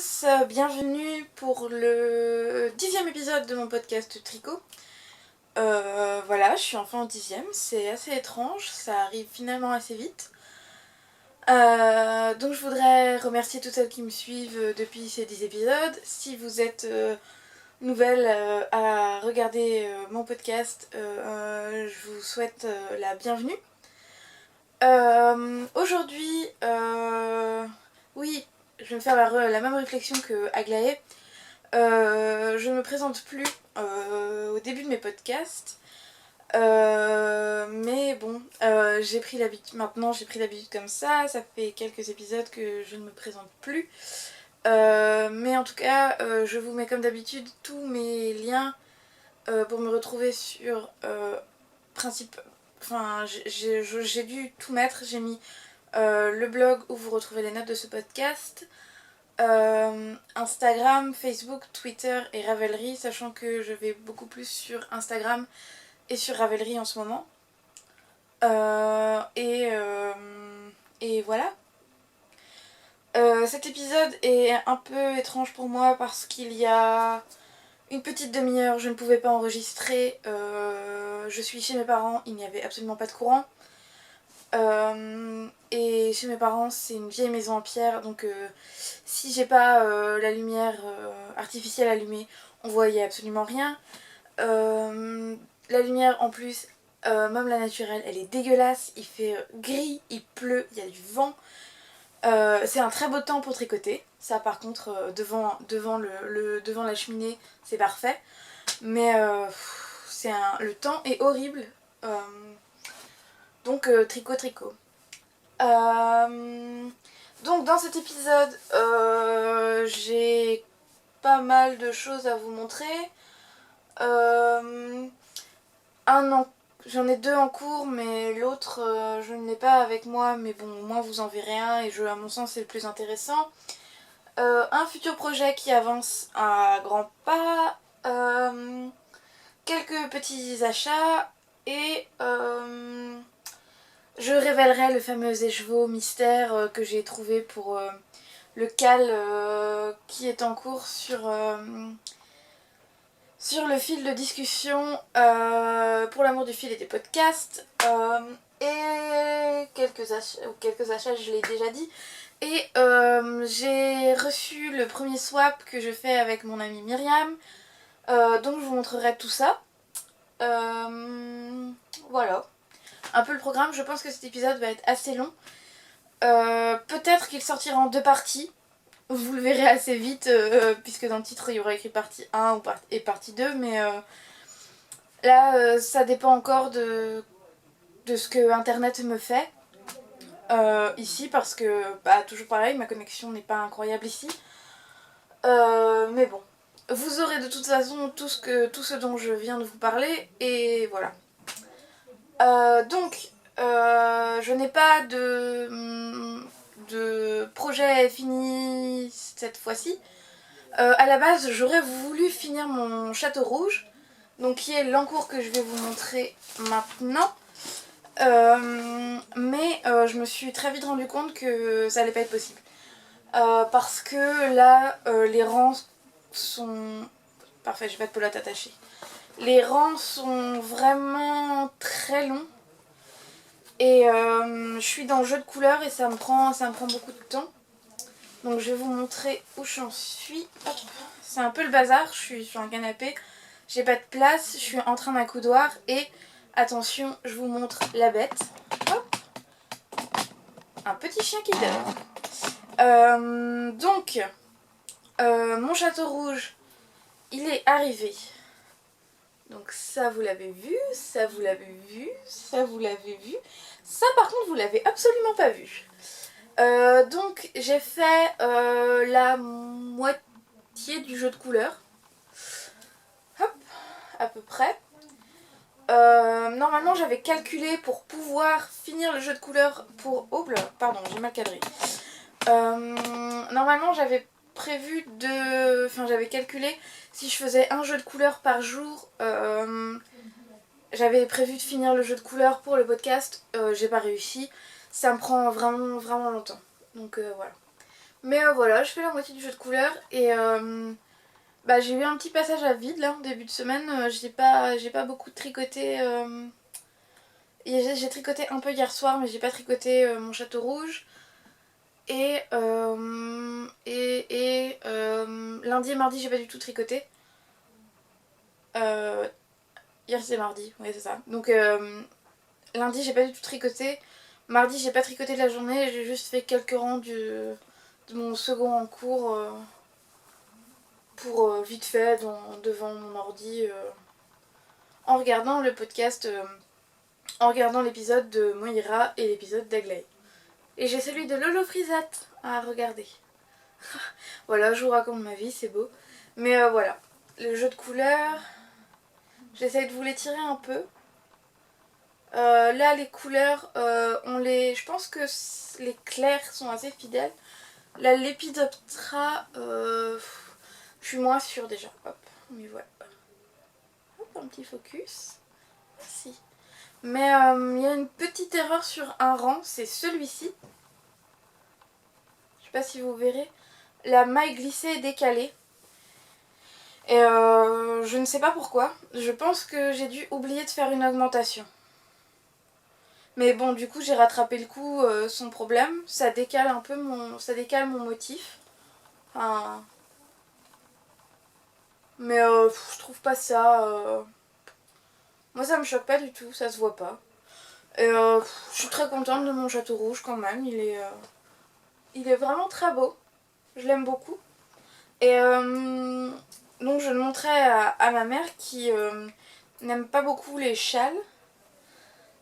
tous, bienvenue pour le 10e épisode de mon podcast Tricot. Voilà, je suis enfin au 10e, c'est assez étrange, ça arrive finalement assez vite. Donc je voudrais remercier toutes celles qui me suivent depuis ces 10 épisodes. Si vous êtes nouvelles à regarder mon podcast, je vous souhaite la bienvenue. Aujourd'hui, oui, je vais me faire la même réflexion que Aglaé. Je ne me présente plus au début de mes podcasts. Mais bon, j'ai pris l'habitude. Maintenant, j'ai pris l'habitude comme ça. Ça fait quelques épisodes que je ne me présente plus. Mais en tout cas, je vous mets comme d'habitude tous mes liens pour me retrouver sur principe. Enfin, j'ai dû tout mettre. J'ai mis le blog où vous retrouvez les notes de ce podcast, Instagram, Facebook, Twitter et Ravelry, sachant que je vais beaucoup plus sur Instagram et sur Ravelry en ce moment. Et voilà. Cet épisode est un peu étrange pour moi parce qu'il y a une petite demi-heure, je ne pouvais pas enregistrer. Je suis chez mes parents, il n'y avait absolument pas de courant. Et chez mes parents, c'est une vieille maison en pierre, donc si j'ai pas la lumière artificielle allumée, on voyait absolument rien. La lumière en plus, même la naturelle, elle est dégueulasse. Il fait gris, il pleut, il y a du vent. C'est un très beau temps pour tricoter. Ça, par contre, devant la cheminée, c'est parfait. Mais le temps est horrible. Donc, tricot. Donc, dans cet épisode, j'ai pas mal de choses à vous montrer. J'en ai deux en cours, mais l'autre, je ne l'ai pas avec moi. Mais bon, au moins vous en verrez un et à mon sens, c'est le plus intéressant. Un futur projet qui avance à grands pas. Quelques petits achats et je révélerai le fameux écheveau mystère que j'ai trouvé pour le cal qui est en cours sur le fil de discussion pour l'amour du fil et des podcasts. Et quelques achats, je l'ai déjà dit. Et j'ai reçu le premier swap que je fais avec mon amie Myriam. Donc je vous montrerai tout ça. Voilà. Un peu le programme. Je pense que cet épisode va être assez long. Peut-être qu'il sortira en deux parties. Vous le verrez assez vite, puisque dans le titre il y aura écrit partie 1 et partie 2, mais là ça dépend encore de ce que internet me fait ici, parce que toujours pareil, ma connexion n'est pas incroyable ici. Mais bon, vous aurez de toute façon tout ce dont je viens de vous parler, et voilà. Donc, je n'ai pas de projet fini cette fois-ci. À la base, j'aurais voulu finir mon château rouge, donc qui est l'encours que je vais vous montrer maintenant. Mais je me suis très vite rendu compte que ça allait pas être possible. Parce que là, les rangs sont... Parfait, j'ai pas de pelote attachée. Les rangs sont vraiment très longs. Et je suis dans le jeu de couleurs et ça me prend beaucoup de temps. Donc je vais vous montrer où j'en suis. Hop. C'est un peu le bazar, je suis sur un canapé. J'ai pas de place, je suis en train d'un coudoir et attention, je vous montre la bête. Hop. Un petit chien qui dort. Donc, mon château rouge, il est arrivé. Donc ça vous l'avez vu, ça vous l'avez vu, ça vous l'avez vu. Ça par contre vous l'avez absolument pas vu. Donc j'ai fait la moitié du jeu de couleurs. Hop, à peu près. Normalement j'avais calculé pour pouvoir finir le jeu de couleurs pour... Oh là, pardon, j'ai mal cadré. Normalement j'avais prévu de... Enfin j'avais calculé si je faisais un jeu de couleurs par jour. J'avais prévu de finir le jeu de couleurs pour le podcast. J'ai pas réussi. Ça me prend vraiment longtemps. Donc voilà. Mais voilà, je fais la moitié du jeu de couleurs et bah, j'ai eu un petit passage à vide là en début de semaine. J'ai pas beaucoup tricoté. J'ai tricoté un peu hier soir, mais j'ai pas tricoté mon château rouge. Lundi et mardi, j'ai pas du tout tricoté. Hier c'était mardi, ouais c'est ça. Donc lundi j'ai pas du tout tricoté. Mardi j'ai pas tricoté de la journée, j'ai juste fait quelques rangs de mon second en cours pour vite fait devant mon ordi en regardant le podcast, en regardant l'épisode de Moira et l'épisode d'Aglaé. Et j'ai celui de Lolo Frisat à regarder. Voilà, je vous raconte ma vie, c'est beau. Mais voilà, le jeu de couleurs, j'essaye de vous l'étirer un peu. Là, les couleurs, je pense que les clairs sont assez fidèles. Là, l'Épidoptera, je suis moins sûre déjà. Hop, mais voilà. Hop, un petit focus. Merci. Mais il y a une petite erreur sur un rang, c'est celui-ci. Je sais pas si vous verrez. La maille glissée est décalée. Et je ne sais pas pourquoi. Je pense que j'ai dû oublier de faire une augmentation. Mais bon, du coup, j'ai rattrapé le coup sans problème. Ça décale un peu mon motif. Enfin... Mais je trouve pas ça... Moi, ça me choque pas du tout, ça se voit pas. Et je suis très contente de mon château rouge quand même. Il est vraiment très beau. Je l'aime beaucoup. Et donc, je le montrais à ma mère qui n'aime pas beaucoup les châles.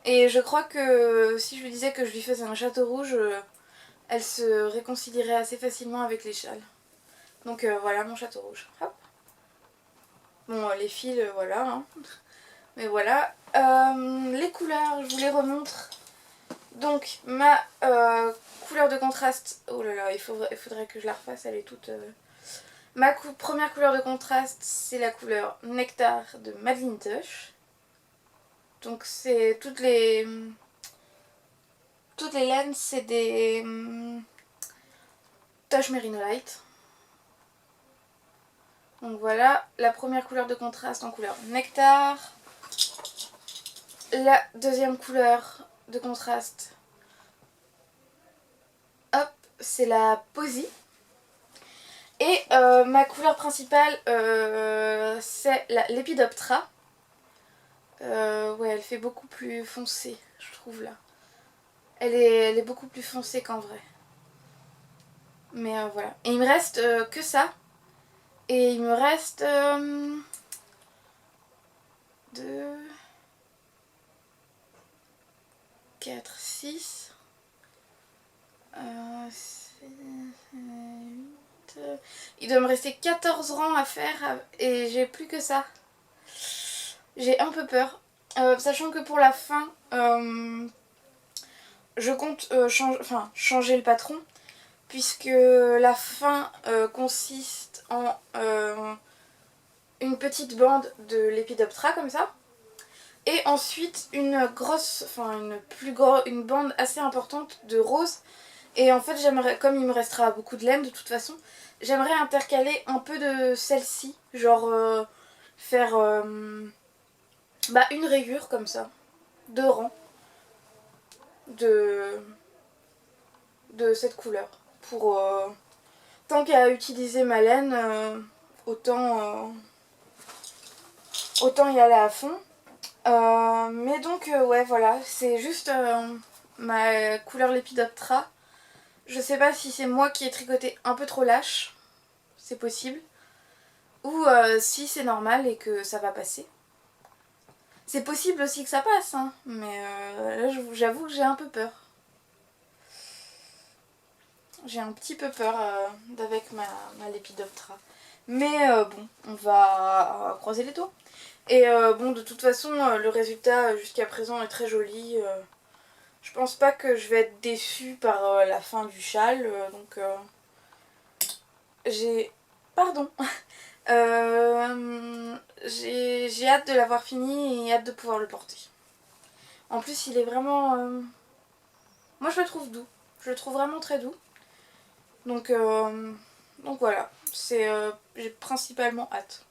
Et je crois que si je lui disais que je lui faisais un château rouge, elle se réconcilierait assez facilement avec les châles. Donc voilà mon château rouge. Hop. Bon, les fils, voilà. Hein. Mais voilà. Les couleurs, je vous les remontre. Donc, ma couleur de contraste... Oh là là, il faudrait que je la refasse, elle est toute... Ma première couleur de contraste, c'est la couleur Nectar de Madeline Tush. Donc c'est toutes les laines, c'est des Touch Merino Light. Donc voilà, la première couleur de contraste en couleur Nectar. La deuxième couleur de contraste, hop, c'est la Posy. Et ma couleur principale, c'est l'Épidoptera. Ouais, elle fait beaucoup plus foncée, je trouve là. Elle est beaucoup plus foncée qu'en vrai. Mais voilà. Et il me reste que ça. Et il me reste 2, 4, 6, 8. Il doit me rester 14 rangs à faire et j'ai plus que ça. J'ai un peu peur. Sachant que pour la fin, je compte changer le patron. Puisque la fin consiste en une petite bande de l'Épidoptera comme ça. Et ensuite une bande assez importante de rose. Et en fait j'aimerais, comme il me restera beaucoup de laine de toute façon, j'aimerais intercaler un peu de celle-ci. Genre faire une rayure comme ça. 2 rangs de cette couleur. Pour tant qu'à utiliser ma laine, autant y aller à fond. Mais donc ouais voilà, c'est juste ma couleur Lepidoptera. Je sais pas si c'est moi qui ai tricoté un peu trop lâche, c'est possible, ou si c'est normal et que ça va passer. C'est possible aussi que ça passe, hein, mais là j'avoue que j'ai un peu peur. J'ai un petit peu peur d'avec ma Lepidoptera. Mais bon, on va croiser les doigts. Et bon, de toute façon, le résultat jusqu'à présent est très joli. Je pense pas que je vais être déçue par la fin du châle. Donc, j'ai... Pardon. J'ai hâte de l'avoir fini et hâte de pouvoir le porter. En plus, il est vraiment... Moi, je le trouve doux. Je le trouve vraiment très doux. Donc voilà, j'ai principalement hâte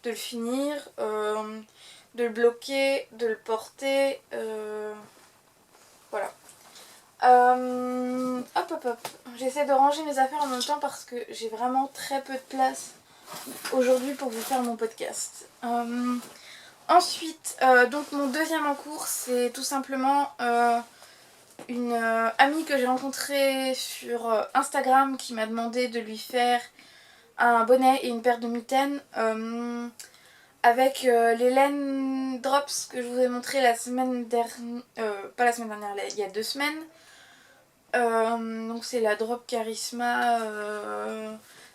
de le finir, de le bloquer, de le porter, voilà. Hop. J'essaie de ranger mes affaires en même temps parce que j'ai vraiment très peu de place aujourd'hui pour vous faire mon podcast. Ensuite, donc mon deuxième en cours, c'est tout simplement une amie que j'ai rencontrée sur Instagram qui m'a demandé de lui faire un bonnet et une paire de mitaines avec les laine drops que je vous ai montré la semaine dernière, pas la semaine dernière, il y a 2 semaines. Donc c'est la drop Charisma,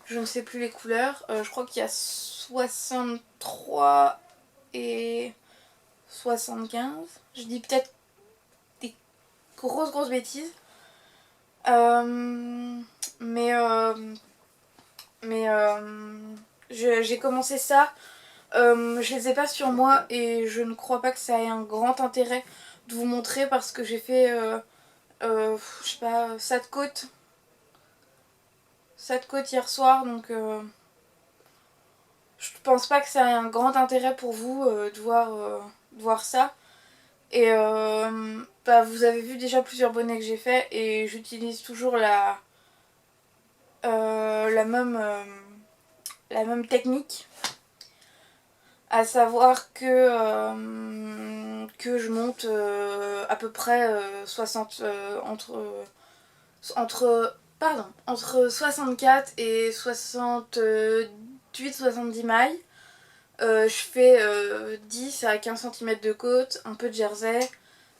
je ne sais plus les couleurs, je crois qu'il y a 63 et 75, je dis peut-être des grosses bêtises, j'ai commencé ça, je les ai pas sur moi et je ne crois pas que ça ait un grand intérêt de vous montrer parce que j'ai fait je sais pas, 7 côtes hier soir, donc je pense pas que ça ait un grand intérêt pour vous de voir ça. Et vous avez vu déjà plusieurs bonnets que j'ai fait et j'utilise toujours la même technique, à savoir que je monte à peu près 60 entre 64 et 68-70 mailles. Je fais 10 à 15 cm de côte, un peu de jersey,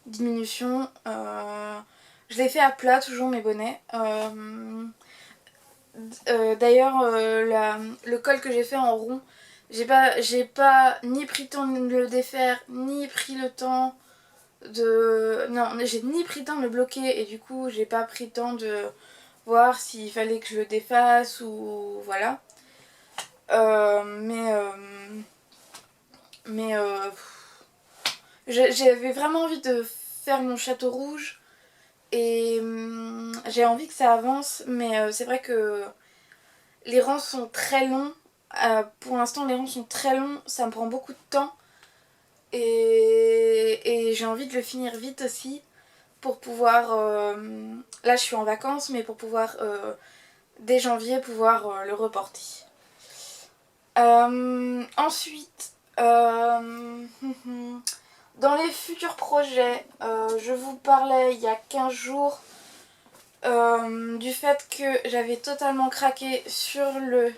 diminution. Je les fais à plat toujours mes bonnets. D'ailleurs le col que j'ai fait en rond, j'ai pas ni pris le temps de le défaire, ni pris le temps j'ai ni pris le temps de le bloquer et du coup j'ai pas pris le temps de voir s'il fallait que je le défasse ou voilà. J'avais vraiment envie de faire mon château rouge et j'ai envie que ça avance, mais c'est vrai que les rangs sont très longs. Pour l'instant les rangs sont très longs, ça me prend beaucoup de temps et j'ai envie de le finir vite aussi pour pouvoir, là je suis en vacances, mais pour pouvoir dès janvier pouvoir le reporter. Ensuite, dans les futurs projets, je vous parlais il y a 15 jours du fait que j'avais totalement craqué sur le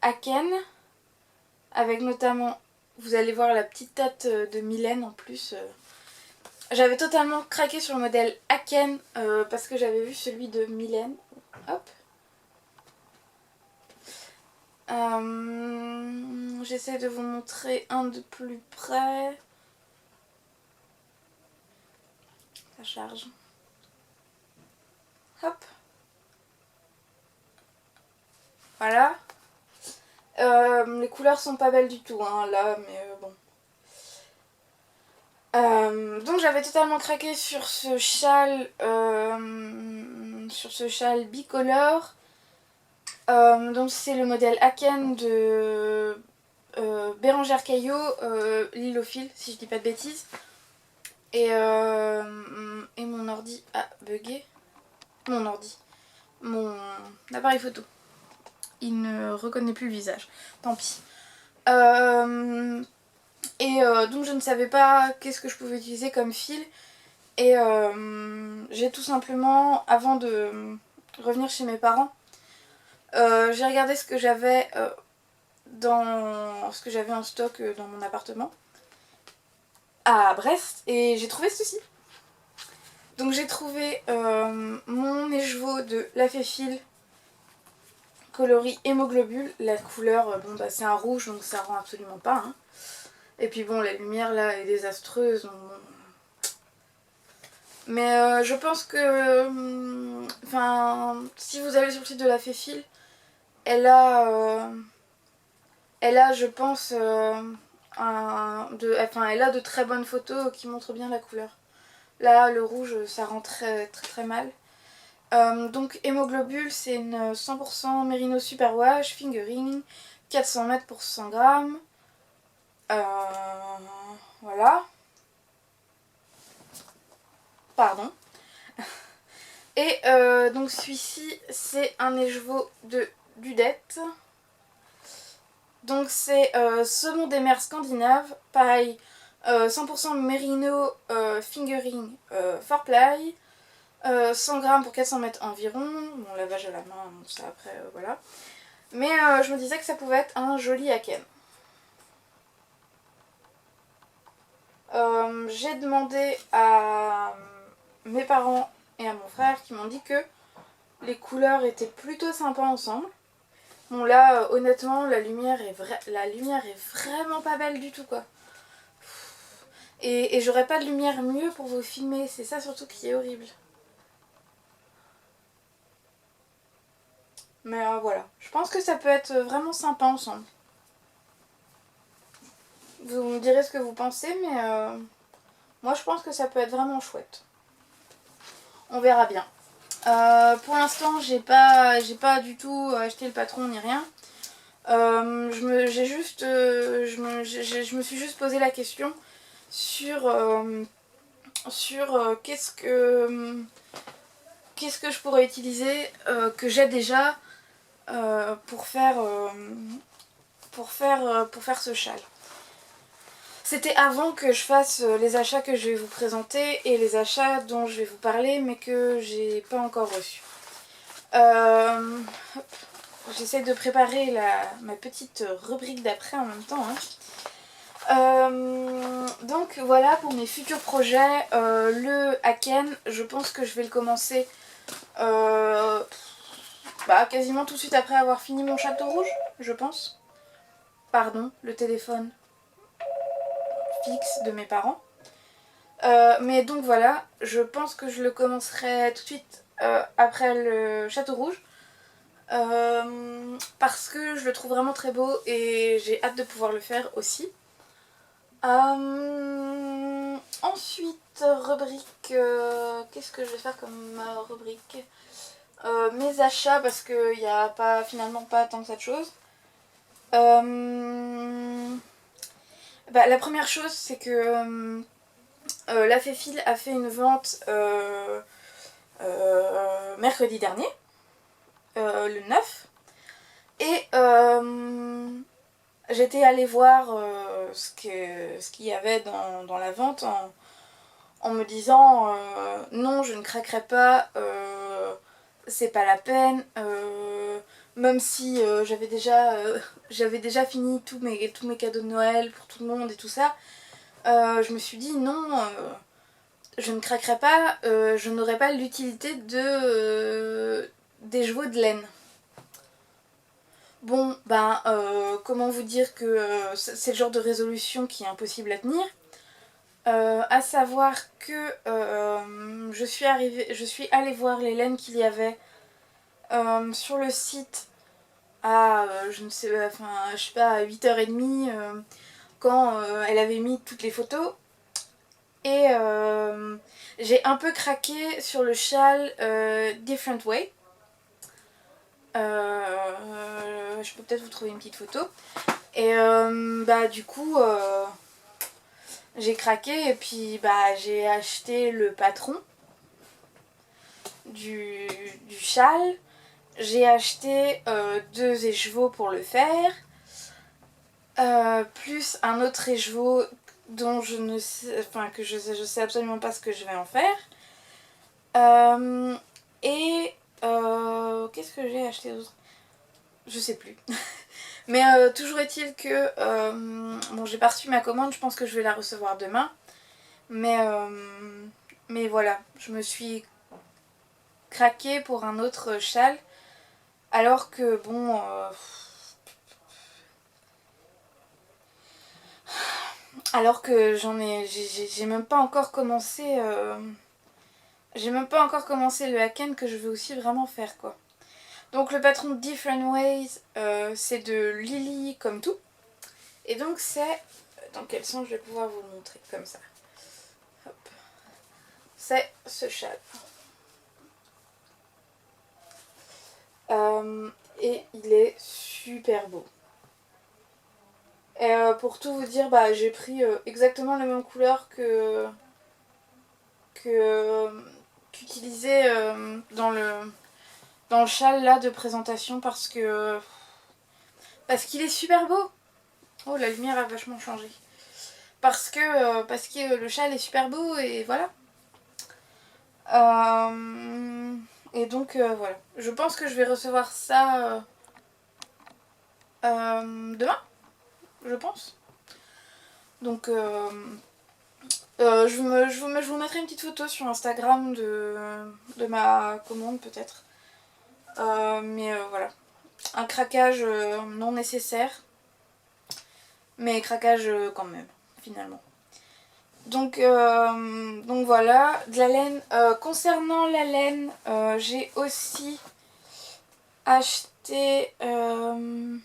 Haken, avec notamment, vous allez voir la petite tête de Mylène en plus. J'avais totalement craqué sur le modèle Haken parce que j'avais vu celui de Mylène. Hop. J'essaie de vous montrer un de plus près. Ça charge. Hop. Voilà. Les couleurs sont pas belles du tout hein, là, mais bon. Donc j'avais totalement craqué sur ce châle bicolore. Donc c'est le modèle Haken de Bérangère Caillot, Lilofil si je dis pas de bêtises. Et mon ordi a bugué. Mon appareil photo. Il ne reconnaît plus le visage. Tant pis. Donc je ne savais pas qu'est-ce que je pouvais utiliser comme fil. Et j'ai tout simplement, avant de revenir chez mes parents, j'ai regardé ce que j'avais en stock dans mon appartement à Brest et j'ai trouvé ceci. Donc j'ai trouvé mon écheveau de La Féfile coloris hémoglobule. La couleur, c'est un rouge donc ça rend absolument pas. Hein. Et puis bon, la lumière là est désastreuse. Donc, bon. Mais je pense que, si vous allez sur le site de La Féfile, elle a, je pense, elle a de très bonnes photos qui montrent bien la couleur. Là, le rouge, ça rend très mal. Donc Hémoglobule, c'est une 100% Merino Superwash Fingering, 400 mètres pour 100 grammes. Voilà. Pardon. Et donc celui-ci, c'est un écheveau de Dudette. Donc c'est saumon des mers scandinaves. Pareil, 100% Merino Fingering 4ply. 100 grammes pour 400 mètres environ. Bon, lavage à la main, donc ça après, voilà. Mais je me disais que ça pouvait être un joli Aken. J'ai demandé à mes parents et à mon frère qui m'ont dit que les couleurs étaient plutôt sympas ensemble. Bon là, honnêtement, la lumière est vraiment pas belle du tout, quoi. Et j'aurais pas de lumière mieux pour vous filmer, c'est ça surtout qui est horrible. Mais voilà, je pense que ça peut être vraiment sympa ensemble. Vous me direz ce que vous pensez, mais moi je pense que ça peut être vraiment chouette. On verra bien. Pour l'instant, j'ai pas du tout acheté le patron ni rien. Je me suis juste posé la question sur qu'est-ce que je pourrais utiliser que j'ai déjà pour faire ce châle. C'était avant que je fasse les achats que je vais vous présenter et les achats dont je vais vous parler mais que j'ai pas encore reçus. J'essaie de préparer ma petite rubrique d'après en même temps. Donc voilà pour mes futurs projets. Le Aken, je pense que je vais le commencer quasiment tout de suite après avoir fini mon château rouge, je pense. Pardon, le téléphone fixe de mes parents. Mais donc voilà, je pense que je le commencerai tout de suite après le château rouge. Parce que je le trouve vraiment très beau et j'ai hâte de pouvoir le faire aussi. Ensuite, rubrique, qu'est-ce que je vais faire comme rubrique? Mes achats, parce qu'il n'y a finalement pas tant que ça de choses. La première chose, c'est que la Féfile a fait une vente mercredi dernier, le 9. Et j'étais allée voir ce qu'il y avait dans la vente en me disant non, je ne craquerai pas, c'est pas la peine. Même si j'avais déjà fini tous mes cadeaux de Noël pour tout le monde et tout ça, je me suis dit non, je ne craquerai pas, je n'aurai pas l'utilité des chevaux de laine. Bon, comment vous dire que c'est le genre de résolution qui est impossible à tenir. À savoir que je suis allée voir les laines qu'il y avait sur le site à, je sais pas, à 8h30 quand elle avait mis toutes les photos. Et j'ai un peu craqué sur le châle Different Way. Je peux peut-être vous trouver une petite photo. Et du coup, j'ai craqué et puis j'ai acheté le patron du châle. J'ai acheté 2 écheveaux pour le faire. Plus un autre écheveau dont je sais absolument pas ce que je vais en faire. Et qu'est-ce que j'ai acheté d'autre? Je sais plus. Mais toujours est-il que j'ai pas reçu ma commande, je pense que je vais la recevoir demain. Mais voilà, je me suis craquée pour un autre châle. Alors que alors que j'ai même pas encore commencé le Aken que je veux aussi vraiment faire, quoi. Donc le patron de Different Ways, c'est de Lily comme tout. Et donc c'est, dans quel sens je vais pouvoir vous le montrer, comme ça. Hop. C'est ce châle. Et il est super beau. Et pour tout vous dire, j'ai pris exactement la même couleur qu'utilisé dans le châle là de présentation parce qu'il est super beau. Oh, la lumière a vachement changé. Parce que le châle est super beau et voilà. Et donc voilà. Je pense que je vais recevoir ça demain, je pense. Donc je vous mettrai une petite photo sur Instagram de ma commande peut-être. Mais voilà. Un craquage non nécessaire. Mais craquage quand même, finalement. Donc voilà, de la laine. Concernant la laine, j'ai aussi acheté... un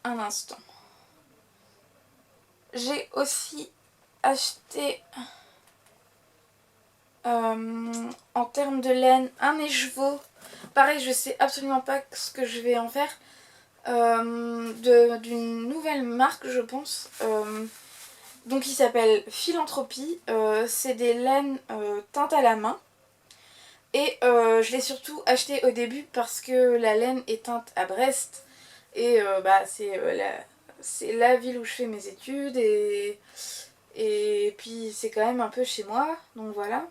instant. J'ai aussi acheté en termes de laine un écheveau. Pareil, je sais absolument pas ce que je vais en faire. D'une nouvelle marque, je pense. Donc il s'appelle Philanthropie. C'est des laines teintes à la main. Et je l'ai surtout acheté au début parce que la laine est teinte à Brest. Et c'est la ville où je fais mes études. Et puis c'est quand même un peu chez moi. Donc voilà.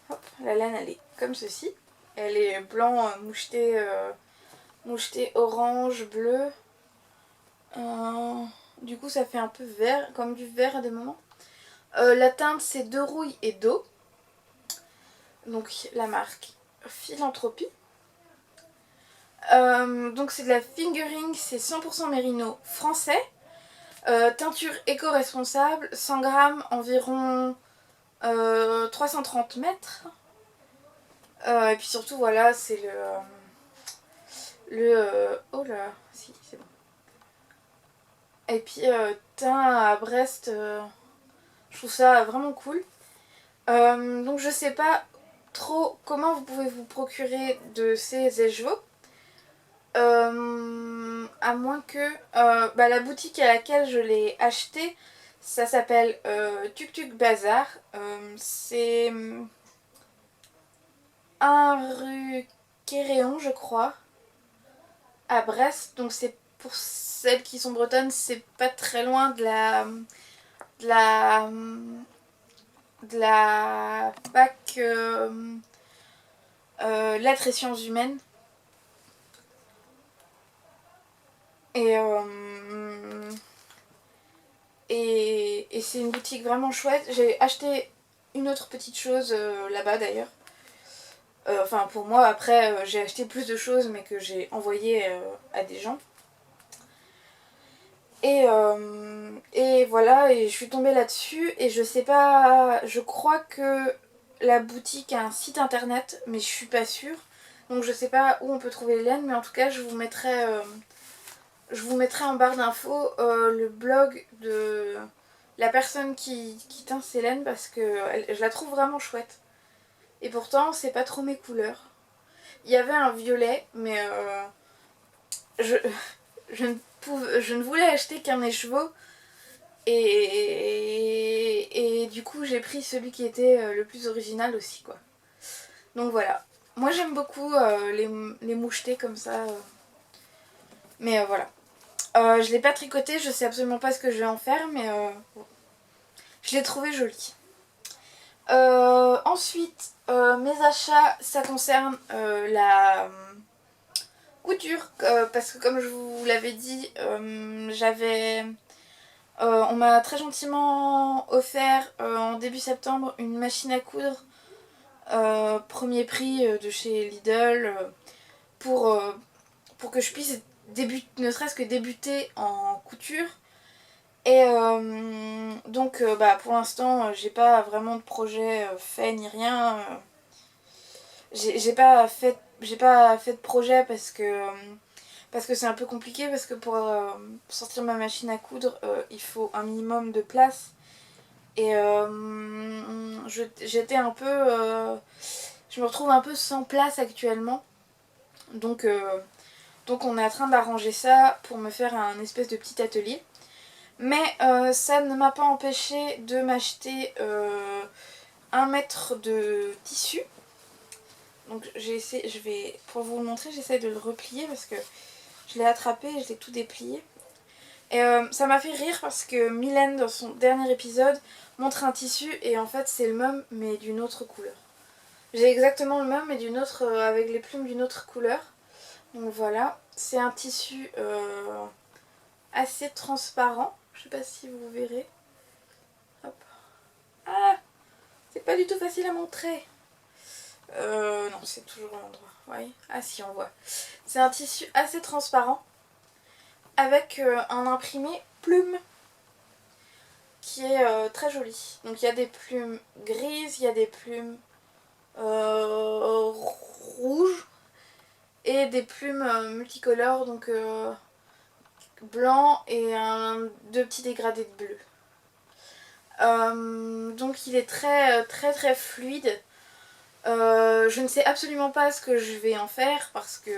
Hop, la laine elle est comme ceci. Elle est blanc moucheté orange, bleu. Du coup ça fait un peu vert, comme du vert à des moments. La teinte c'est de rouille et d'eau. Donc la marque Philanthropie. Donc c'est de la fingering, c'est 100% mérino français. Teinture éco-responsable, 100 grammes, environ 330 mètres. Et puis surtout voilà, c'est oh là, si c'est bon. Et puis teint à Brest, je trouve ça vraiment cool. Donc je sais pas trop comment vous pouvez vous procurer de ces écheveaux. À moins que la boutique à laquelle je l'ai acheté, ça s'appelle Tuk Tuk Bazar. C'est un rue Quéréon, je crois, à Brest. Donc c'est pour celles qui sont bretonnes, c'est pas très loin de la de la fac lettres et sciences humaines. Et et c'est une boutique vraiment chouette. J'ai acheté une autre petite chose là-bas d'ailleurs. Enfin pour moi, après j'ai acheté plus de choses mais que j'ai envoyé à des gens. Et voilà, et je suis tombée là-dessus et je sais pas, je crois que la boutique a un site internet mais je suis pas sûre. Donc je sais pas où on peut trouver les laines mais en tout cas je vous mettrai en barre d'infos le blog de la personne qui teint ces laines parce que je la trouve vraiment chouette. Et pourtant, c'est pas trop mes couleurs. Il y avait un violet, mais je, je ne voulais acheter qu'un écheveau. Et du coup, j'ai pris celui qui était le plus original aussi, quoi. Donc voilà. Moi, j'aime beaucoup les mouchetés comme ça. Mais voilà. Je l'ai pas tricoté, je sais absolument pas ce que je vais en faire, mais je l'ai trouvé joli. Ensuite, mes achats, ça concerne la couture, parce que comme je vous l'avais dit, on m'a très gentiment offert en début septembre une machine à coudre premier prix de chez Lidl pour que je puisse ne serait-ce que débuter en couture. Et donc pour l'instant j'ai pas vraiment de projet fait ni rien. J'ai pas fait de projet parce que c'est un peu compliqué parce que pour sortir ma machine à coudre il faut un minimum de place et j'étais un peu je me retrouve un peu sans place actuellement. Donc on est en train d'arranger ça pour me faire un espèce de petit atelier. Mais ça ne m'a pas empêché de m'acheter 1 mètre de tissu. Donc pour vous le montrer, j'essaie de le replier parce que je l'ai attrapé et je l'ai tout déplié. Et ça m'a fait rire parce que Mylène, dans son dernier épisode, montre un tissu et en fait c'est le même mais d'une autre couleur. J'ai exactement le même mais d'une autre, avec les plumes d'une autre couleur. Donc voilà, c'est un tissu assez transparent. Je sais pas si vous verrez. Hop. Ah, c'est pas du tout facile à montrer. Non, c'est toujours à l'endroit. Oui. Ah si, on voit. C'est un tissu assez transparent avec un imprimé plume qui est très joli. Donc il y a des plumes grises, il y a des plumes rouges et des plumes multicolores, donc blanc et 2 petits dégradés de bleu. Donc il est très très très fluide. Je ne sais absolument pas ce que je vais en faire parce que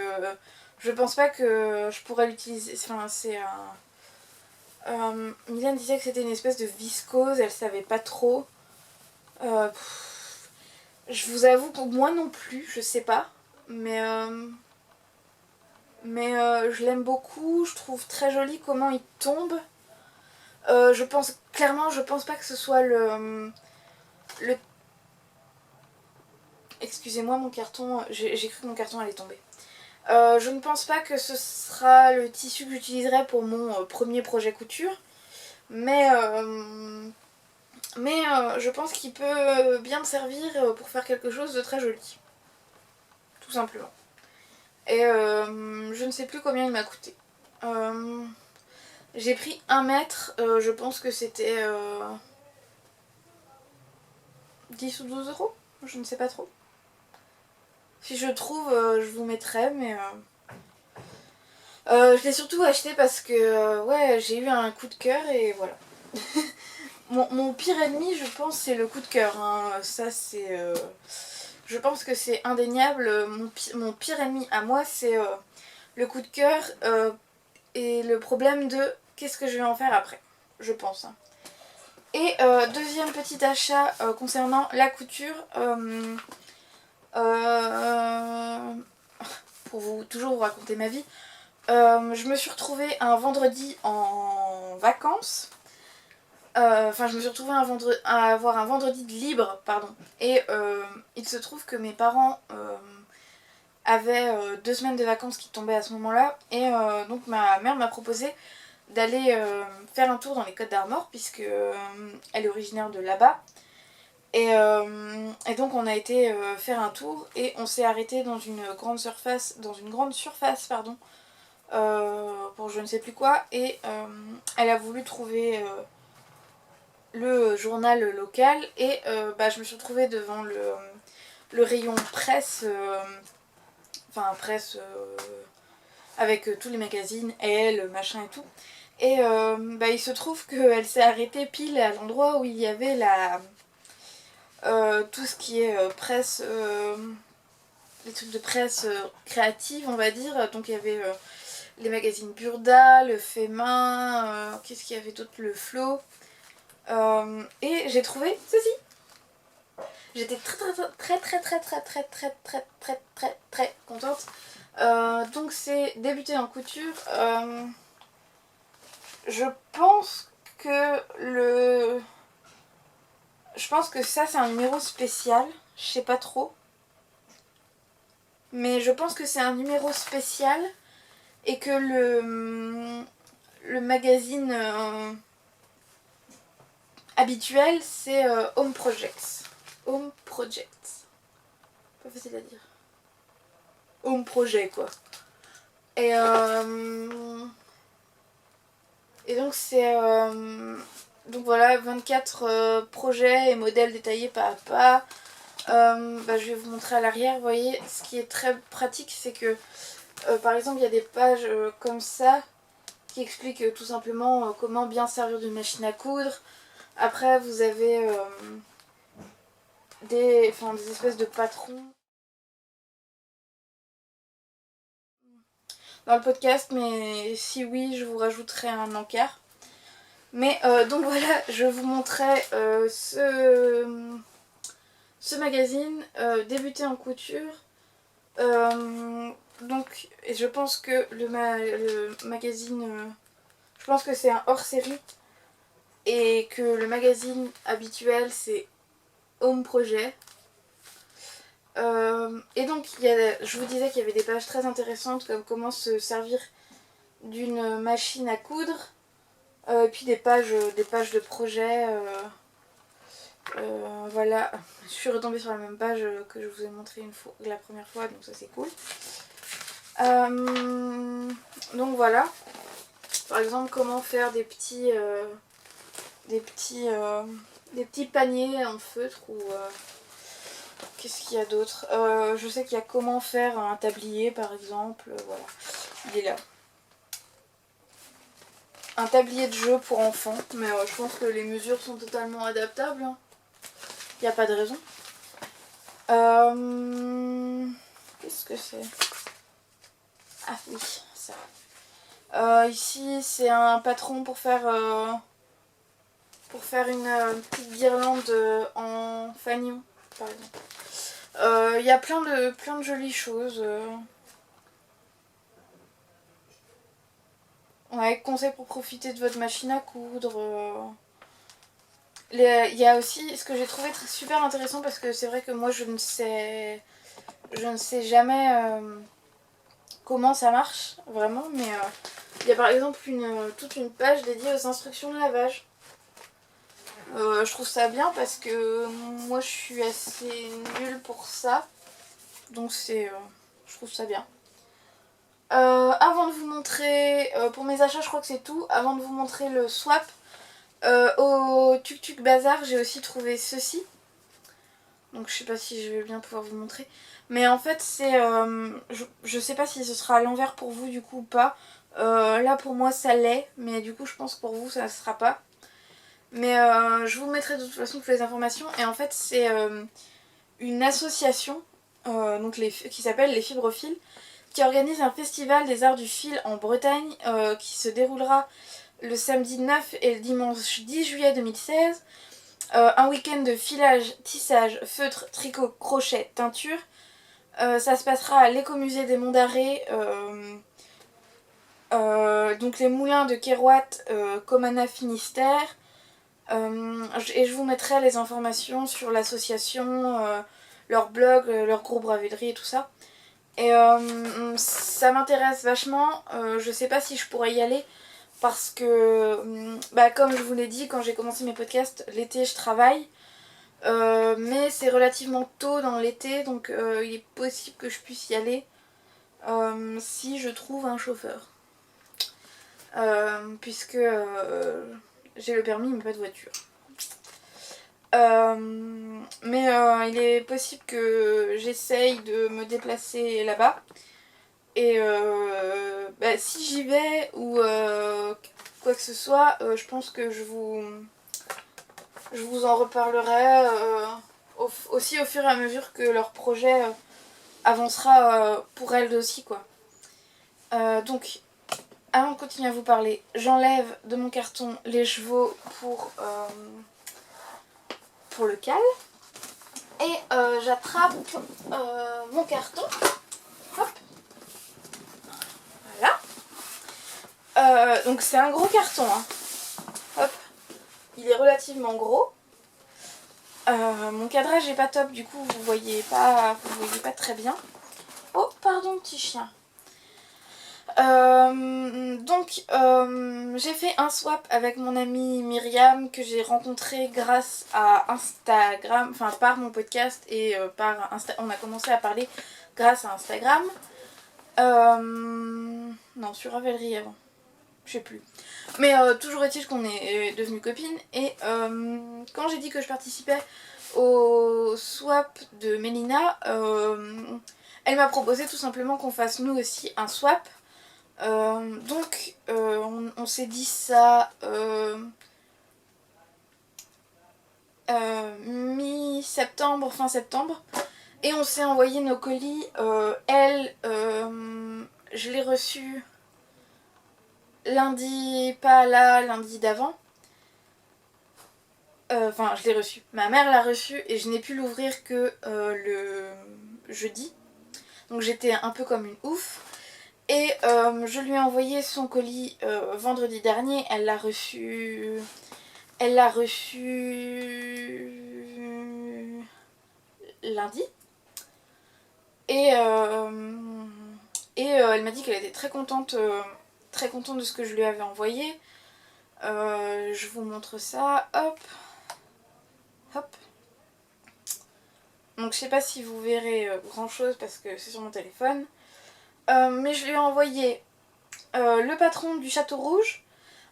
je pense pas que je pourrais l'utiliser. Enfin, c'est Mylène disait que c'était une espèce de viscose, elle savait pas trop. Je vous avoue que moi non plus, je sais pas. Mais je l'aime beaucoup, je trouve très joli comment il tombe. Je pense pas que ce soit le excusez-moi, mon carton, j'ai cru que mon carton allait tomber. Je ne pense pas que ce sera le tissu que j'utiliserai pour mon premier projet couture, mais je pense qu'il peut bien me servir pour faire quelque chose de très joli, tout simplement. Et je ne sais plus combien il m'a coûté. J'ai pris 1 mètre, je pense que c'était 10 ou 12 euros, je ne sais pas trop. Si je trouve, je vous mettrai, mais je l'ai surtout acheté parce que ouais, j'ai eu un coup de cœur et voilà. Mon pire ennemi, je pense, c'est le coup de cœur. Hein. Ça, c'est. Je pense que c'est indéniable. Mon pire ennemi à moi, c'est le coup de cœur et le problème de qu'est-ce que je vais en faire après. Je pense. Hein. Et deuxième petit achat concernant la couture. Pour toujours vous raconter ma vie. Je me suis retrouvée un vendredi en vacances. Enfin, je me suis retrouvée à avoir un vendredi de libre, pardon. Et il se trouve que mes parents avaient 2 semaines de vacances qui tombaient à ce moment-là. Et donc ma mère m'a proposé d'aller faire un tour dans les Côtes d'Armor, puisque elle est originaire de là-bas. Et donc on a été faire un tour et on s'est arrêté dans une grande surface, pardon, pour je ne sais plus quoi. Et elle a voulu trouver le journal local et je me suis retrouvée devant le rayon presse, enfin presse avec tous les magazines, Elle, machin et tout. Et il se trouve qu'elle s'est arrêtée pile à l'endroit où il y avait tout ce qui est presse, les trucs de presse créative on va dire. Donc il y avait les magazines Burda, le Fait Main, qu'est-ce qu'il y avait d'autre, le Flo. Et j'ai trouvé ceci. J'étais très contente. Donc c'est débuter en couture. Je pense que ça c'est un numéro spécial. Je sais pas trop. Mais je pense que c'est un numéro spécial et que le magazine habituel c'est Home Projects. Home Projects. Pas facile à dire. Home Project quoi. Et donc c'est donc voilà 24 projets et modèles détaillés pas à pas. Je vais vous montrer à l'arrière. Vous voyez, ce qui est très pratique c'est que par exemple il y a des pages comme ça qui expliquent tout simplement comment bien servir d'une machine à coudre. Après vous avez des espèces de patrons. dans le podcast, mais si oui, je vous rajouterai un encart. Mais donc voilà, je vous montrais ce magazine, Débuter en couture. Donc, et je pense que le magazine, je pense que c'est un hors-série et que le magazine habituel c'est Home Project. Et donc, je vous disais qu'il y avait des pages très intéressantes comme comment se servir d'une machine à coudre, et puis des pages de projet. Voilà, je suis retombée sur la même page que je vous ai montré la première fois, donc ça c'est cool. Donc voilà, par exemple comment faire des petits paniers en feutre ou qu'est-ce qu'il y a d'autre, je sais qu'il y a comment faire un tablier par exemple, voilà, il est là. Un tablier de jeu pour enfants, mais je pense que les mesures sont totalement adaptables, hein. Il n'y a pas de raison. Qu'est-ce que c'est? Ah oui, ça. Ici, c'est un patron pour faire une petite guirlande en fanion, par exemple. Il y a plein de jolies choses. Ouais, conseils pour profiter de votre machine à coudre. Il y a aussi ce que j'ai trouvé super intéressant, parce que c'est vrai que moi je ne sais jamais comment ça marche vraiment, mais il y a par exemple toute une page dédiée aux instructions de lavage. Je trouve ça bien parce que moi je suis assez nulle pour ça, donc je trouve ça bien. Avant de vous montrer, pour mes achats je crois que c'est tout, avant de vous montrer le swap, au Tuk Tuk Bazar j'ai aussi trouvé ceci. Donc je sais pas si je vais bien pouvoir vous montrer. Mais en fait c'est... je sais pas si ce sera à l'envers pour vous du coup ou pas. Là pour moi ça l'est, mais du coup je pense que pour vous ça ne sera pas. Mais je vous mettrai de toute façon toutes les informations. Et en fait c'est une association donc qui s'appelle les Fibrophiles, qui organise un festival des arts du fil en Bretagne qui se déroulera le samedi 9 et le dimanche 10 juillet 2016. Un week-end de filage, tissage, feutre, tricot, crochet, teinture. Ça se passera à l'écomusée des Monts d'Arrée, donc les moulins de Kerouat, Comana Finistère. Et je vous mettrai les informations sur l'association, leur blog, leur groupe bravederie et tout ça. Et ça m'intéresse vachement. Je sais pas si je pourrais y aller parce que, comme je vous l'ai dit quand j'ai commencé mes podcasts, l'été je travaille. Mais c'est relativement tôt dans l'été, donc il est possible que je puisse y aller si je trouve un chauffeur. Puisque j'ai le permis mais pas de voiture. Mais il est possible que j'essaye de me déplacer là-bas. Et si j'y vais ou quoi que ce soit, je pense que je vous en reparlerai aussi au fur et à mesure que leur projet avancera pour elles aussi, quoi. Donc, avant de continuer à vous parler, j'enlève de mon carton les chevaux pour le cal. Et j'attrape mon carton. Hop. Voilà. Donc c'est un gros carton, hein. Hop. Il est relativement gros. Mon cadrage est pas top, du coup vous voyez pas très bien. Oh pardon petit chien. J'ai fait un swap avec mon amie Myriam que j'ai rencontrée grâce à Instagram, enfin par mon podcast et on a commencé à parler grâce à Instagram. Non, sur Ravelry avant, je sais plus. Mais toujours est-il qu'on est devenues copines. Et quand j'ai dit que je participais au swap de Mélina, elle m'a proposé tout simplement qu'on fasse nous aussi un swap. On s'est dit ça mi-septembre, fin septembre. Et on s'est envoyé nos colis, elle je l'ai reçu lundi, pas là, lundi d'avant. Enfin, je l'ai reçu. Ma mère l'a reçu et je n'ai pu l'ouvrir que le jeudi. Donc j'étais un peu comme une ouf. Et je lui ai envoyé son colis vendredi dernier. Elle l'a reçu... Elle l'a reçu... lundi. Et elle m'a dit qu'elle était très contente de ce que je lui avais envoyé. Je vous montre ça. Hop. Hop. Donc je sais pas si vous verrez grand chose parce que c'est sur mon téléphone. Mais je lui ai envoyé le patron du Château Rouge,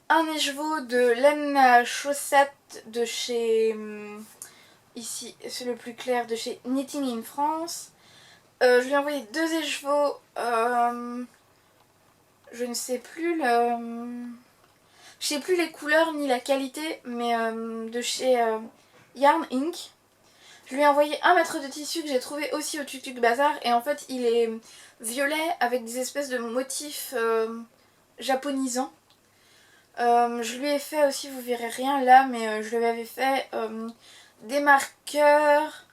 un écheveau de laine à chaussettes de chez... ici, c'est le plus clair, de chez Knitting in France. Je lui ai envoyé 2 écheveaux, je ne sais plus je sais plus les couleurs ni la qualité, mais de chez Yarn Inc. Je lui ai envoyé un mètre de tissu que j'ai trouvé aussi au Tuk Tuk Bazar, et en fait il est violet avec des espèces de motifs japonisants. Je lui ai fait aussi, vous verrez rien là, mais je lui avais fait des marqueurs.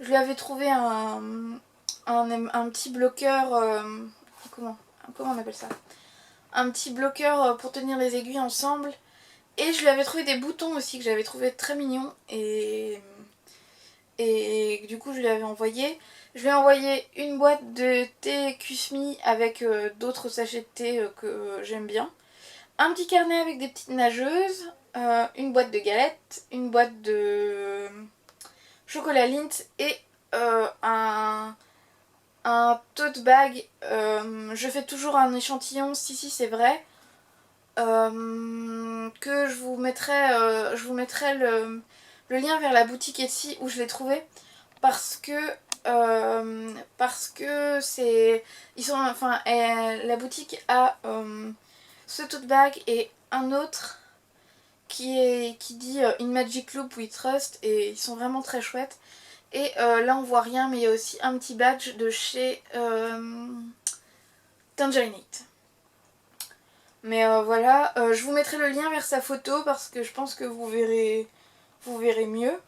Je lui avais trouvé un petit bloqueur, comment on appelle ça, un petit bloqueur pour tenir les aiguilles ensemble. Et je lui avais trouvé des boutons aussi que j'avais trouvé très mignons, et du coup je lui avais envoyé. Je lui ai envoyé une boîte de thé Kusmi avec d'autres sachets de thé que j'aime bien. Un petit carnet avec des petites nageuses, une boîte de galettes, une boîte de chocolat Lindt et un tote bag. Je fais toujours un échantillon, si c'est vrai, que je vous mettrai le lien vers la boutique Etsy où je l'ai trouvé, parce que c'est... la boutique a ce tote bag et un autre qui dit In Magic Loop We Trust, et ils sont vraiment très chouettes. Et là on voit rien, mais il y a aussi un petit badge de chez Tangerine. Mais voilà, je vous mettrai le lien vers sa photo parce que je pense que vous verrez mieux.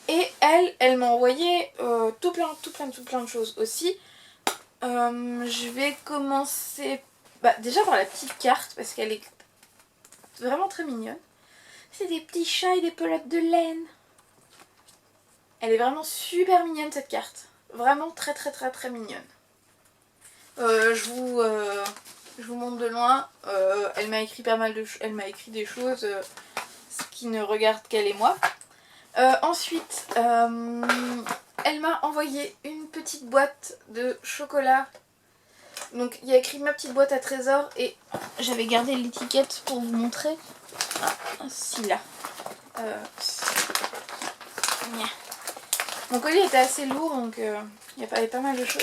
Et elle m'a envoyé tout plein de choses aussi. Je vais commencer déjà par la petite carte parce qu'elle est vraiment très mignonne. C'est des petits chats et des pelotes de laine. Elle est vraiment super mignonne cette carte. Vraiment très mignonne. Je vous montre de loin. Elle m'a écrit elle m'a écrit des choses ce qui ne regarde qu'elle et moi. Ensuite, elle m'a envoyé une petite boîte de chocolat. Donc il y a écrit ma petite boîte à trésors, et j'avais gardé l'étiquette pour vous montrer. Ah, si là. Mon colis était assez lourd, donc il y a pas mal de choses.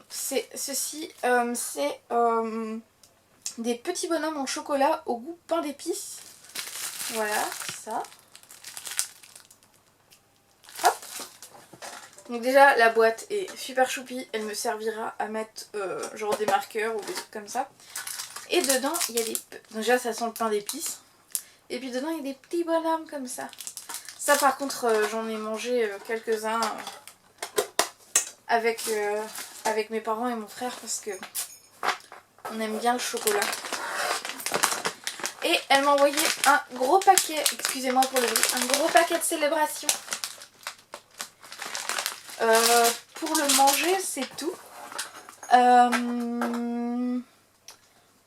Ceci, c'est des petits bonhommes en chocolat au goût pain d'épices. Voilà, ça. Hop. Donc déjà, la boîte est super choupie. Elle me servira à mettre genre des marqueurs ou des trucs comme ça. Et dedans, il y a des... Déjà, ça sent le pain d'épices. Et puis dedans, il y a des petits bonhommes comme ça. Ça, par contre, j'en ai mangé quelques-uns avec mes parents et mon frère parce que on aime bien le chocolat. Et elle m'a envoyé un gros paquet, excusez-moi pour le bruit, un gros paquet de célébration. Pour le manger, c'est tout.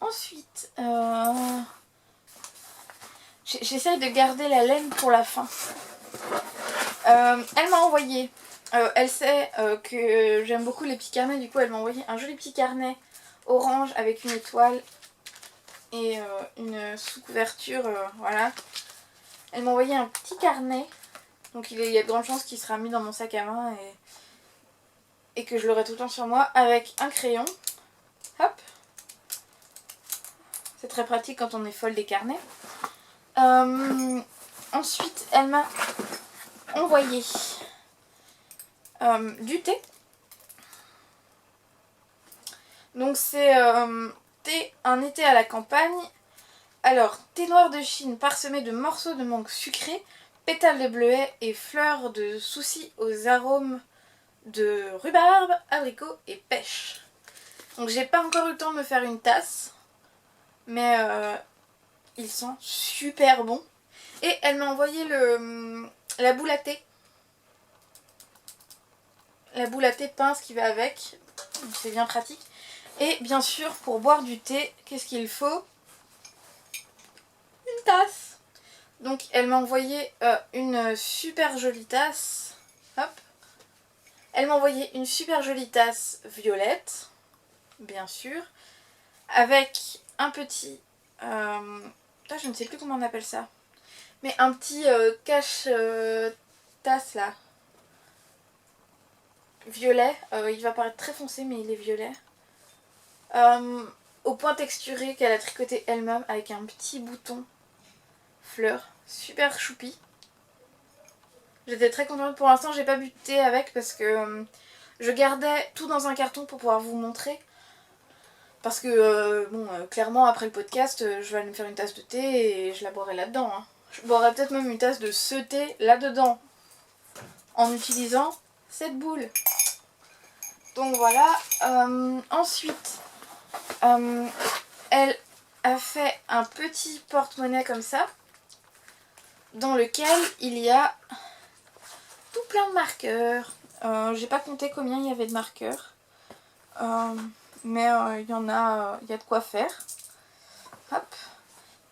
Ensuite, j'essaye de garder la laine pour la fin. Elle m'a envoyé, elle sait que j'aime beaucoup les petits carnets, du coup elle m'a envoyé un joli petit carnet orange avec une étoile et une sous-couverture, voilà. Elle m'a envoyé un petit carnet, donc il y a de grandes chances qu'il sera mis dans mon sac à main et que je l'aurai tout le temps sur moi, avec un crayon. Hop. C'est très pratique quand on est folle des carnets. Ensuite, elle m'a envoyé du thé. Donc c'est un été à la campagne. Alors, thé noir de Chine parsemé de morceaux de mangue sucrée, pétales de bleuet et fleurs de souci aux arômes de rhubarbe, abricot et pêche. Donc j'ai pas encore eu le temps de me faire une tasse, mais ils sont super bons. Et elle m'a envoyé la boule à thé. La boule à thé pince qui va avec, c'est bien pratique. Et bien sûr, pour boire du thé, qu'est-ce qu'il faut? Une tasse. Donc elle m'a envoyé une super jolie tasse. Hop. Elle m'a envoyé une super jolie tasse violette, bien sûr, avec un petit... je ne sais plus comment on appelle ça. Mais un petit cache-tasse là. Violet. Il va paraître très foncé, mais il est violet. Au point texturé qu'elle a tricoté elle-même avec un petit bouton fleur. Super choupi. J'étais très contente. Pour l'instant, j'ai pas bu de thé avec parce que je gardais tout dans un carton pour pouvoir vous montrer. Parce que, clairement, après le podcast, je vais aller me faire une tasse de thé et je la boirai là-dedans. Hein. Je boirai peut-être même une tasse de ce thé là-dedans. En utilisant cette boule. Donc voilà. Ensuite, elle a fait un petit porte-monnaie comme ça. Dans lequel il y a tout plein de marqueurs. J'ai pas compté combien il y avait de marqueurs. Mais il y en a, il y a de quoi faire. Hop.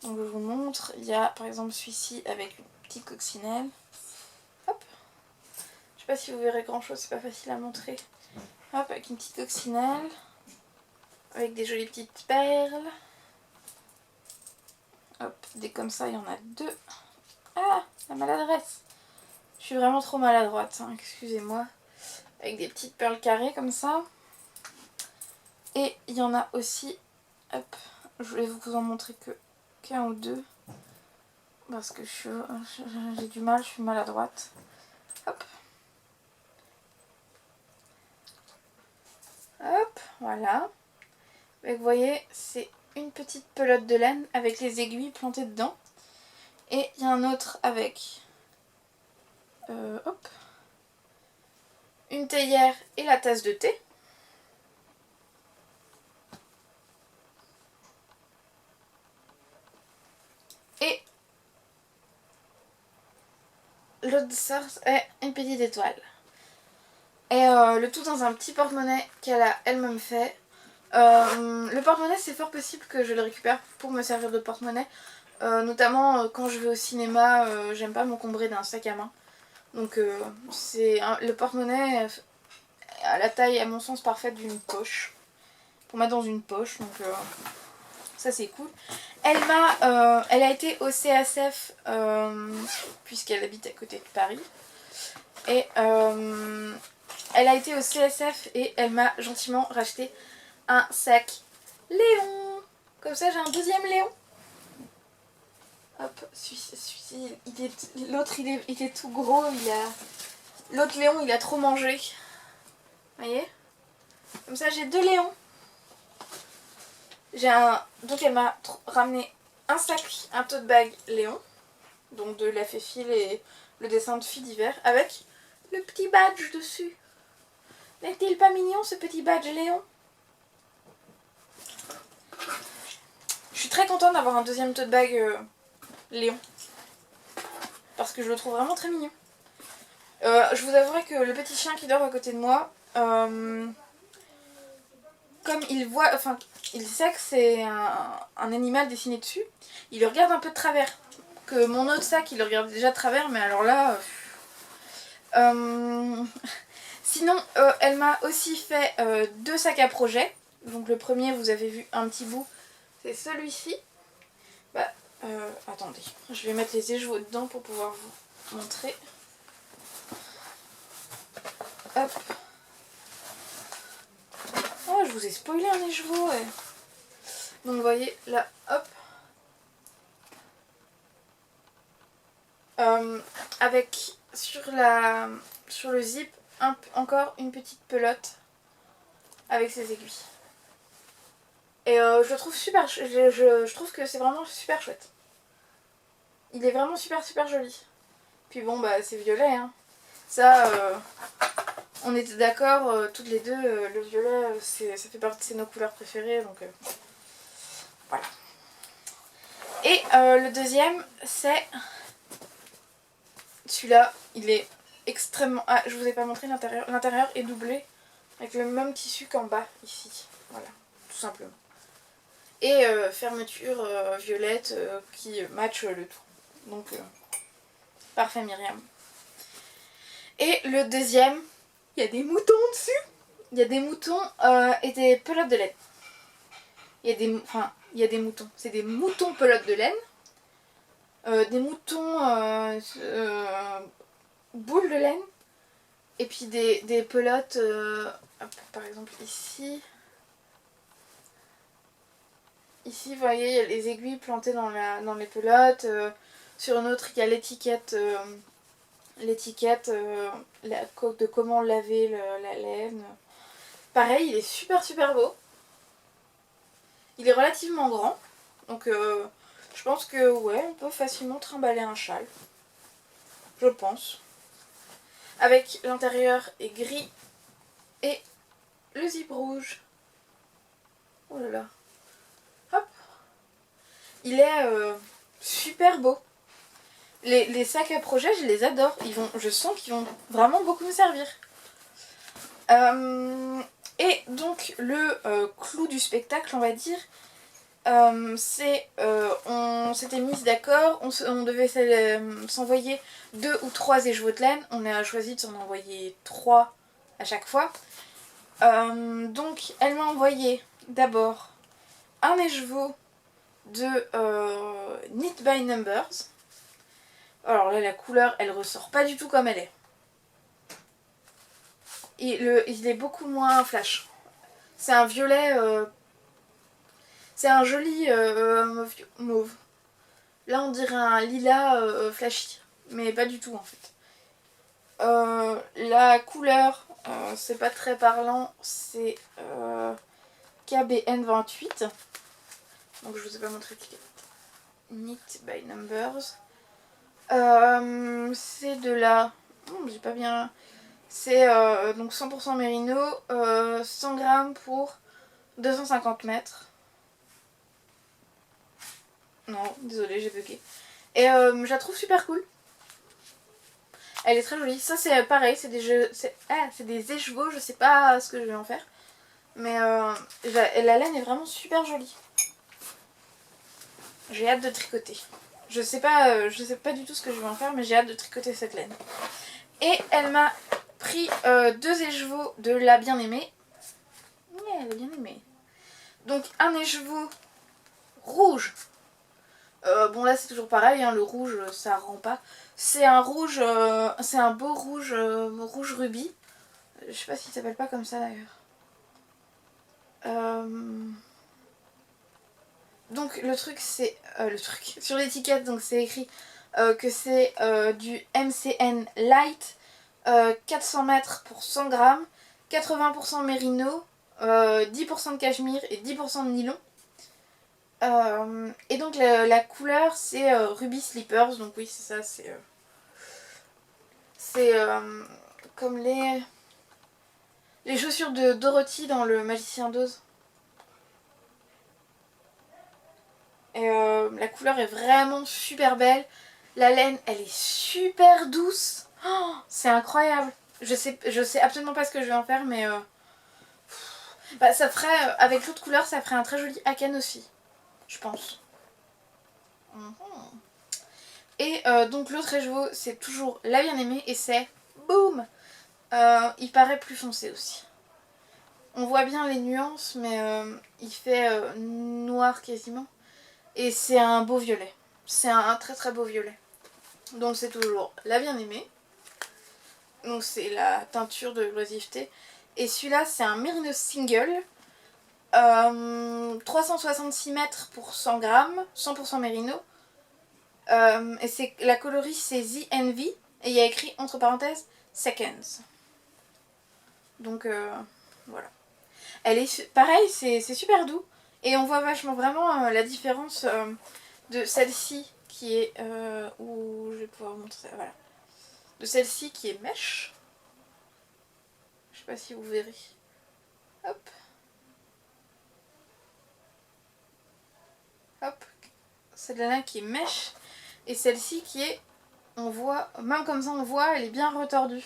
Donc je vous montre. Il y a par exemple celui-ci avec une petite coccinelle. Hop. Je sais pas si vous verrez grand chose, c'est pas facile à montrer. Hop, avec une petite coccinelle. Avec des jolies petites perles. Hop, des comme ça, il y en a deux. Ah, la maladresse. Je suis vraiment trop maladroite, hein, excusez-moi. Avec des petites perles carrées comme ça. Et il y en a aussi, hop, je vais vous en montrer qu'un ou deux. Parce que j'ai du mal, je suis maladroite. Hop. Hop, voilà. Et vous voyez, c'est une petite pelote de laine avec les aiguilles plantées dedans. Et il y a un autre avec, hop, une théière et la tasse de thé. Et l'autre source est une petite étoile. Et le tout dans un petit porte-monnaie qu'elle a elle-même fait. Le porte-monnaie, c'est fort possible que je le récupère pour me servir de porte-monnaie. Notamment quand je vais au cinéma, j'aime pas m'encombrer d'un sac à main. Donc le porte-monnaie a la taille, à mon sens, parfaite d'une poche. Pour mettre dans une poche, donc ça c'est cool. Elle a été au CSF, puisqu'elle habite à côté de Paris. Et elle a été au CSF et elle m'a gentiment racheté un sac Léon. Comme ça j'ai un deuxième Léon. Hop, celui-ci, l'autre il est tout gros, l'autre Léon il a trop mangé. Vous voyez? Comme ça j'ai deux Léons. Donc elle m'a ramené un sac, un tote bag Léon. Donc de la fille et le dessin de fille d'hiver avec le petit badge dessus. N'est-il pas mignon ce petit badge Léon? Je suis très contente d'avoir un deuxième tote bag Léon. Parce que je le trouve vraiment très mignon. Je vous avouerai que le petit chien qui dort à côté de moi, comme il voit, enfin, il sait que c'est un animal dessiné dessus, il le regarde un peu de travers. Que mon autre sac, il le regarde déjà de travers, mais alors là... Sinon, elle m'a aussi fait deux sacs à projet. Donc le premier, vous avez vu un petit bout, c'est celui-ci. Bah, attendez, je vais mettre les écheveaux dedans pour pouvoir vous montrer. Hop. Oh, je vous ai spoilé un écheveau, ouais. Donc vous voyez, là, hop. Avec sur le zip encore une petite pelote avec ses aiguilles. Et je le trouve super, je trouve que c'est vraiment super chouette. Il est vraiment super joli. Puis bon bah c'est violet hein. Ça, on était d'accord toutes les deux, le violet ça fait partie de nos couleurs préférées donc voilà. Et le deuxième c'est celui-là, il est extrêmement... Ah, je vous ai pas montré l'intérieur. L'intérieur est doublé avec le même tissu qu'en bas, ici. Voilà, tout simplement. Et fermeture violette qui match le tout. Donc, parfait Myriam. Et le deuxième, il y a des moutons dessus. Il y a des moutons et des pelotes de laine. Il y a des moutons. C'est des moutons pelotes de laine. Des moutons boules de laine. Et puis des pelotes, par exemple ici. Ici, vous voyez, il y a les aiguilles plantées dans les pelotes. Sur une autre, il y a l'étiquette de comment laver la laine. Pareil, il est super beau. Il est relativement grand. Donc, je pense que, ouais, on peut facilement trimballer un châle. Je pense. Avec l'intérieur est gris et le zip rouge. Oh là là. Hop. Il est super beau. Les sacs à projet, je les adore. Je sens qu'ils vont vraiment beaucoup me servir. Et donc, le clou du spectacle, on va dire, c'est on s'était mis d'accord, on devait s'envoyer 2 ou 3 écheveaux de laine. On a choisi de s'en envoyer 3 à chaque fois. Donc, elle m'a envoyé d'abord un écheveau de Knit by Numbers. Alors là, la couleur, elle ressort pas du tout comme elle est. Et il est beaucoup moins flash. C'est un violet... c'est un joli mauve. Là, on dirait un lilas flashy. Mais pas du tout, en fait. La couleur, c'est pas très parlant. C'est KBN28. Donc, je vous ai pas montré l'étiquette. Knit by Numbers. C'est de la... j'ai pas bien... C'est donc 100% mérino, 100 grammes pour 250 mètres. Non, désolée, j'ai bugué. Et je la trouve super cool. Elle est très jolie. Ça, c'est pareil, c'est des écheveaux, je sais pas ce que je vais en faire. Mais la laine est vraiment super jolie. J'ai hâte de tricoter. Je sais pas du tout ce que je vais en faire, mais j'ai hâte de tricoter cette laine. Et elle m'a pris 2 écheveaux de la bien-aimée. Ouais, elle est bien aimée. Donc un écheveau rouge. Bon là c'est toujours pareil, hein, le rouge ça rend pas. C'est un rouge, c'est un beau rouge, rouge rubis. Je sais pas s'il s'appelle pas comme ça d'ailleurs. Donc le truc c'est... sur l'étiquette donc c'est écrit que c'est du MCN Light, 400 mètres pour 100 grammes, 80% mérino, 10% de cachemire et 10% de nylon. Et donc la couleur c'est Ruby Slippers, donc oui c'est ça, c'est comme les chaussures de Dorothy dans le Magicien d'Oz. Et la couleur est vraiment super belle. La laine, elle est super douce. Oh, c'est incroyable. Je sais absolument pas ce que je vais en faire, mais bah, ça ferait, avec l'autre couleur, ça ferait un très joli Aken aussi, je pense. Et donc l'autre écheveau, c'est toujours la bien-aimée et c'est boum. Il paraît plus foncé aussi. On voit bien les nuances, mais il fait noir quasiment. Et c'est un beau violet. C'est un très beau violet. Donc c'est toujours la bien-aimée. Donc c'est la teinture de l'oisiveté. Et celui-là c'est un Merino Single. 366 mètres pour 100 grammes. 100% Merino. Et la coloris c'est The Envy. Et il y a écrit entre parenthèses Seconds. Donc voilà. Elle est pareil, c'est super doux. Et on voit vachement vraiment la différence de celle-ci qui est... où je vais pouvoir vous montrer ça, voilà. De celle-ci qui est mèche. Je sais pas si vous verrez. Hop. Hop. Celle-là qui est mèche. Et celle-ci qui est... On voit, même comme ça on voit, elle est bien retordue.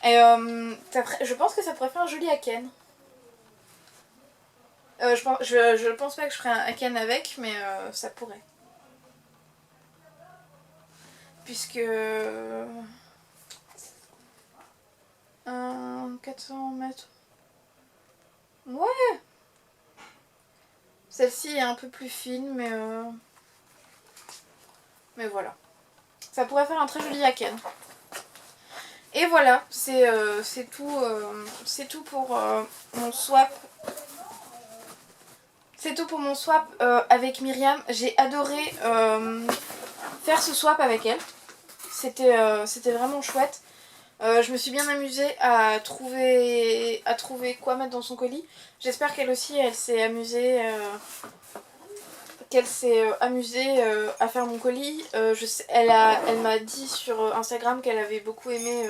Et je pense que ça pourrait faire un joli Aken. Je pense pas que je ferai un Aken avec, mais ça pourrait. Puisque... 400 mètres. Ouais. Celle-ci est un peu plus fine, mais voilà. Ça pourrait faire un très joli Aken. Et voilà, c'est tout pour mon swap. C'est tout pour mon swap avec Myriam. J'ai adoré faire ce swap avec elle. C'était vraiment chouette. Je me suis bien amusée à trouver quoi mettre dans son colis. J'espère qu'elle aussi, elle s'est amusée... à faire mon colis. Elle m'a dit sur Instagram qu'elle avait beaucoup aimé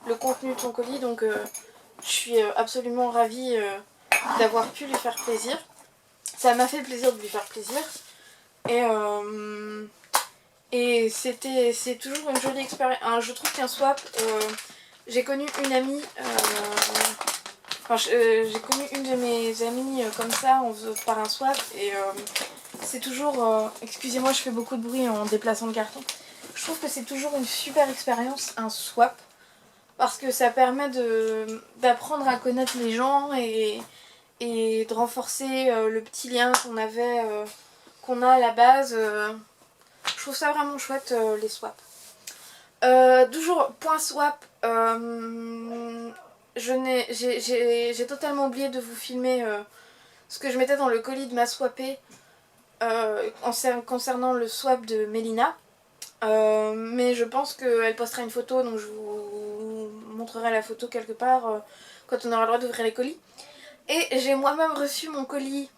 le contenu de son colis, donc je suis absolument ravie d'avoir pu lui faire plaisir. Ça m'a fait plaisir de lui faire plaisir. Et c'est toujours une jolie expérience. Je trouve qu'un swap, j'ai connu une amie, j'ai connu une de mes amies comme ça par un swap, et c'est toujours... excusez-moi, je fais beaucoup de bruit en déplaçant le carton. Je trouve que c'est toujours une super expérience, un swap, parce que ça permet d'apprendre à connaître les gens et de renforcer le petit lien qu'on a à la base. Je trouve ça vraiment chouette, les swaps. Toujours, point swap, j'ai totalement oublié de vous filmer ce que je mettais dans le colis de ma swapée concernant le swap de Mélina. Mais je pense qu'elle postera une photo, donc je vous montrerai la photo quelque part quand on aura le droit d'ouvrir les colis. Et j'ai moi-même reçu mon colis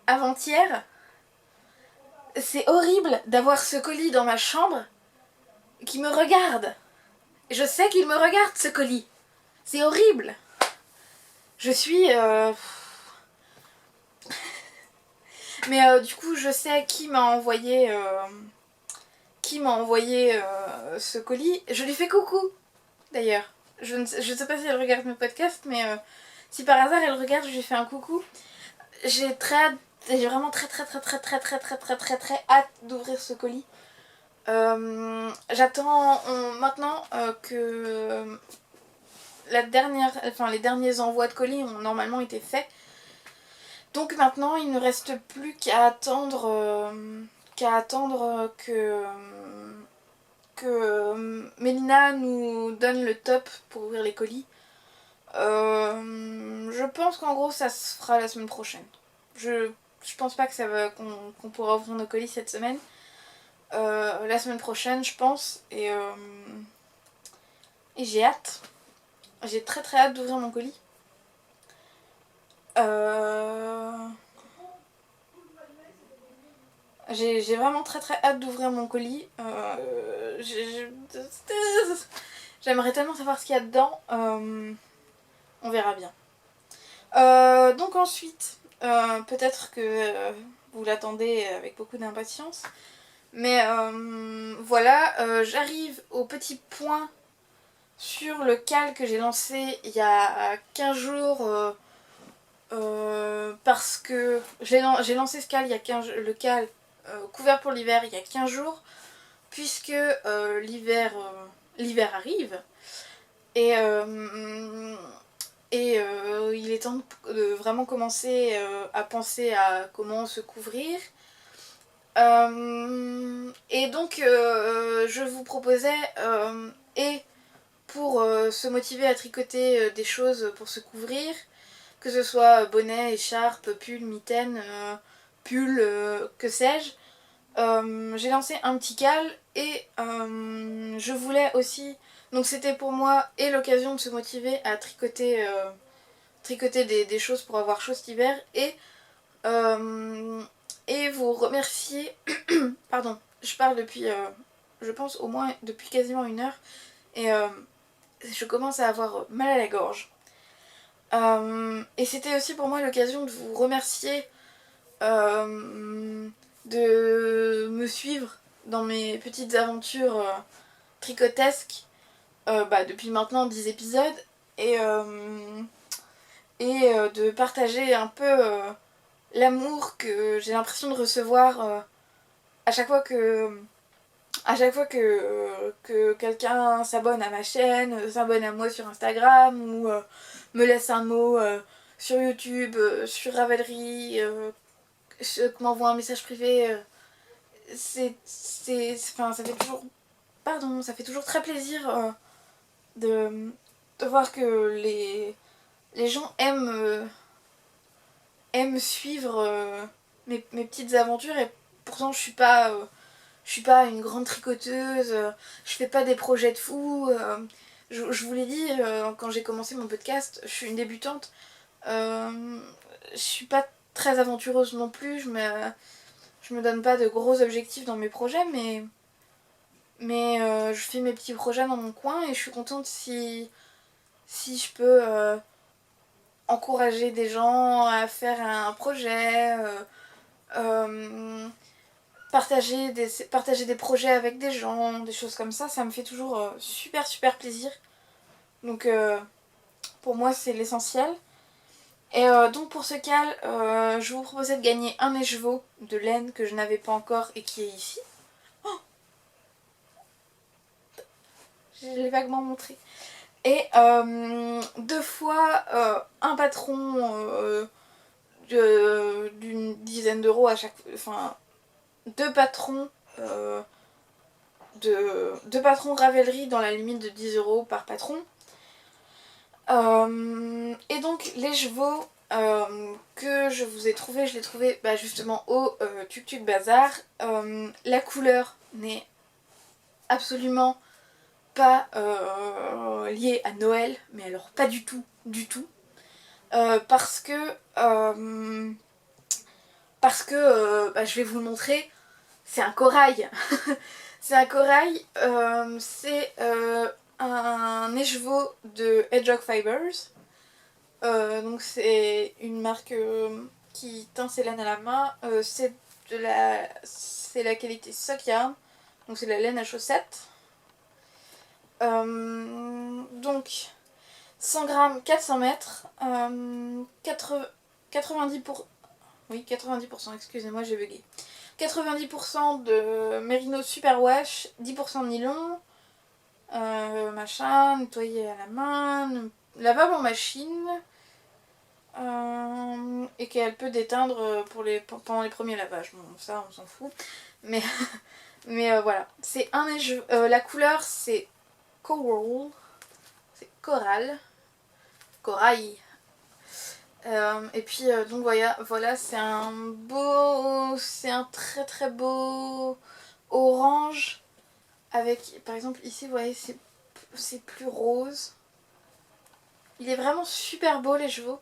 avant-hier. C'est horrible d'avoir ce colis dans ma chambre qui me regarde. Je sais qu'il me regarde, ce colis. C'est horrible. Je suis... Mais du coup, je sais qui m'a envoyé ce colis. Je lui fais coucou, d'ailleurs. Je ne sais pas si elle regarde mes podcasts, mais si par hasard elle regarde, je lui fais un coucou. J'ai vraiment très hâte d'ouvrir ce colis. J'attends maintenant que les derniers envois de colis ont normalement été faits. Donc maintenant il ne reste plus qu'à attendre que Mélina nous donne le top pour ouvrir les colis. Je pense qu'en gros ça se fera la semaine prochaine. Je pense pas qu'on pourra ouvrir nos colis cette semaine. La semaine prochaine je pense, et j'ai hâte. J'ai très hâte d'ouvrir mon colis. J'ai vraiment très hâte d'ouvrir mon colis. J'aimerais tellement savoir ce qu'il y a dedans. On verra bien. Donc ensuite, peut-être que vous l'attendez avec beaucoup d'impatience. Mais voilà, j'arrive au petit point sur le cal que j'ai lancé il y a 15 jours. Parce que j'ai lancé ce cal il y a 15 jours, le cal couvert pour l'hiver il y a 15 jours, puisque l'hiver arrive, et il est temps de vraiment commencer à penser à comment se couvrir. Et donc je vous proposais, et pour se motiver à tricoter des choses pour se couvrir, que ce soit bonnet, écharpe, pull, mitaine, pull, que sais-je, j'ai lancé un petit cal et je voulais aussi... Donc c'était pour moi et l'occasion de se motiver à tricoter, des choses pour avoir chaud cet hiver et vous remercier... Pardon, je parle depuis, je pense au moins depuis quasiment 1 heure et je commence à avoir mal à la gorge. Et c'était aussi pour moi l'occasion de vous remercier de me suivre dans mes petites aventures tricotesques depuis maintenant 10 épisodes et de partager un peu l'amour que j'ai l'impression de recevoir à chaque fois que quelqu'un s'abonne à ma chaîne, s'abonne à moi sur Instagram ou me laisse un mot sur YouTube, sur Ravelry, m'envoie un message privé. Enfin, ça fait toujours... Pardon, ça fait toujours très plaisir de voir que les gens aiment suivre mes petites aventures et pourtant je suis pas une grande tricoteuse, je fais pas des projets de fou. Je vous l'ai dit quand j'ai commencé mon podcast, je suis une débutante. Je suis pas très aventureuse non plus, je me donne pas de gros objectifs dans mes projets, mais je fais mes petits projets dans mon coin et je suis contente si je peux encourager des gens à faire un projet, partager des projets avec des gens, des choses comme ça me fait toujours super super plaisir. Donc pour moi c'est l'essentiel. Et donc pour ce cal, je vous proposais de gagner un écheveau de laine que je n'avais pas encore et qui est ici. Oh, je l'ai vaguement montré. Et 2 fois un patron d'une dizaine d'euros à chaque... Enfin, 2 patrons... deux patrons Ravelry dans la limite de 10 euros par patron. Et donc les chevaux que je vous ai trouvés, je les ai trouvés justement au Tuk Tuk Bazar. La couleur n'est absolument pas liée à Noël, mais alors pas du tout, du tout. Parce que je vais vous le montrer, c'est un corail. C'est un corail, c'est un écheveau de Hedgehog Fibers. Donc c'est une marque qui teint ses laines à la main. C'est la qualité Sock Yarn, donc c'est de la laine à chaussettes. Donc 100 grammes, 400 mètres, 90%, excusez-moi j'ai bugué. 90% de mérino superwash, 10% de nylon, nettoyé à la main, lavable en machine, et qu'elle peut déteindre pendant les premiers lavages. Bon, ça on s'en fout. Mais, voilà. C'est la couleur c'est coral. C'est coral. Corail. Et puis donc voilà, c'est un très très beau orange avec, par exemple ici vous voyez c'est plus rose. Il est vraiment super beau les chevaux.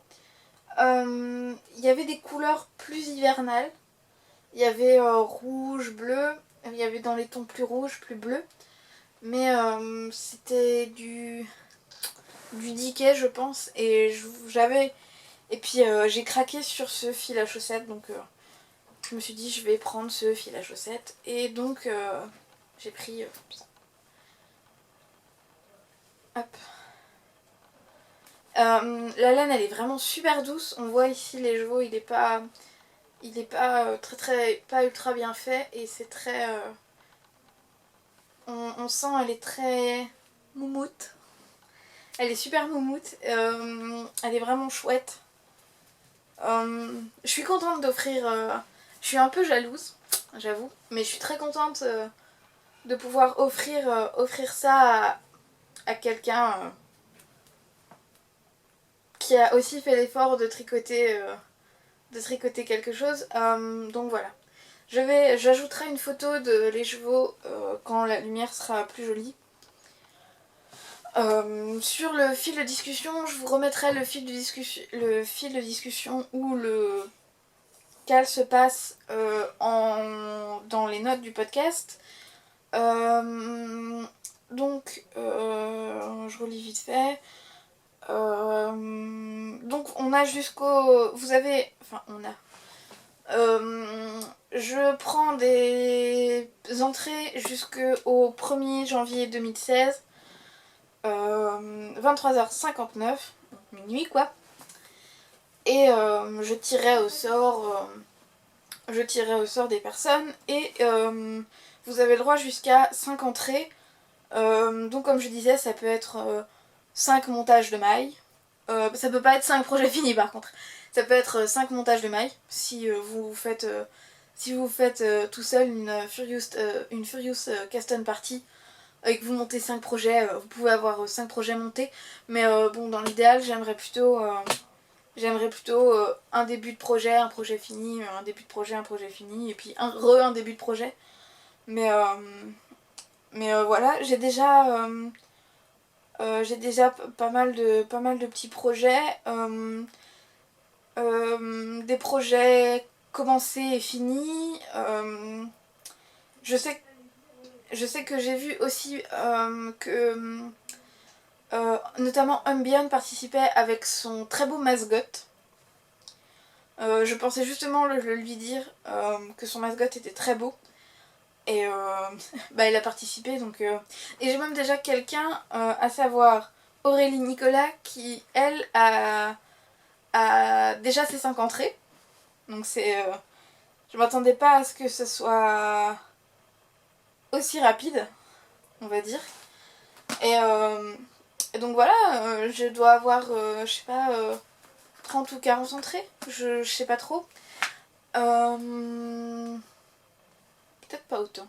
Il y avait des couleurs plus hivernales. Il y avait rouge, bleu, il y avait dans les tons plus rouges, plus bleus. Mais c'était du Dickie je pense et j'avais... Et puis j'ai craqué sur ce fil à chaussettes, donc je me suis dit je vais prendre ce fil à chaussettes. Et donc j'ai pris ça. Hop. La laine elle est vraiment super douce. On voit ici les chevaux, il est pas pas ultra bien fait et c'est très... on sent elle est très moumoute. Elle est super moumoute. Elle est vraiment chouette. Je suis contente d'offrir... je suis un peu jalouse, j'avoue, mais je suis très contente de pouvoir offrir ça à quelqu'un qui a aussi fait l'effort de tricoter quelque chose. Donc voilà. J'ajouterai une photo de les chevaux quand la lumière sera plus jolie. Sur le fil de discussion, je vous remettrai le fil de discussion où le cal se passe dans les notes du podcast. Je relis vite fait. Donc on a jusqu'au... Vous avez... Enfin on a... je prends des entrées jusqu'au 1er janvier 2016. 23h59, minuit quoi. Et je tirais au sort des personnes et vous avez le droit jusqu'à 5 entrées. Donc comme je disais, ça peut être 5 montages de mailles. Ça peut pas être 5 projets finis par contre. Ça peut être 5 montages de mailles si vous faites tout seul une Furious Custom Party et que vous montez 5 projets, vous pouvez avoir 5 projets montés. Mais bon, dans l'idéal, j'aimerais plutôt un début de projet, un projet fini, un début de projet, un projet fini, et puis un début de projet. Mais voilà, j'ai déjà pas mal de petits projets. Des projets commencés et finis. Je sais que j'ai vu aussi que notamment Humbion participait avec son très beau mascotte. Je pensais justement le lui dire que son mascotte était très beau. Et il a participé donc... Et j'ai même déjà quelqu'un, à savoir Aurélie Nicolas, qui elle a déjà ses 5 entrées. Donc c'est... je m'attendais pas à ce que ce soit aussi rapide, on va dire. Et donc voilà, je dois avoir, je sais pas, 30 ou 40 entrées, je sais pas trop. Peut-être pas autant.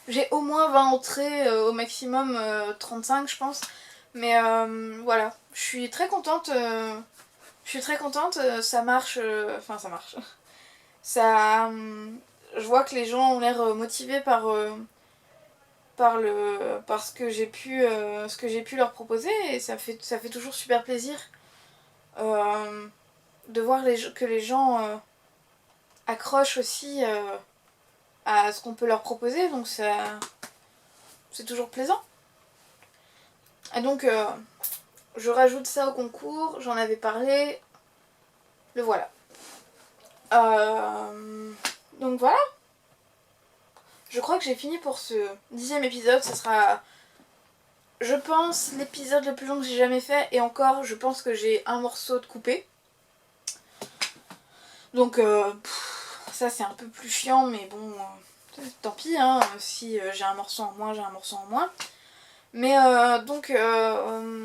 J'ai au moins 20 entrées, au maximum 35 je pense. Mais voilà, je suis très contente. Ça marche. Enfin, ça marche. Ça, je vois que les gens ont l'air motivés par ce que j'ai pu leur proposer, et ça fait toujours super plaisir de voir que les gens accrochent aussi à ce qu'on peut leur proposer, donc c'est toujours plaisant. Et donc je rajoute ça au concours, j'en avais parlé, le voilà. Donc voilà. Je crois que j'ai fini pour ce 10e épisode. Ce sera, je pense, l'épisode le plus long que j'ai jamais fait. Et encore, je pense que j'ai un morceau de coupé. Donc ça c'est un peu plus chiant, mais bon, tant pis, hein, si j'ai un morceau en moins, j'ai un morceau en moins. Mais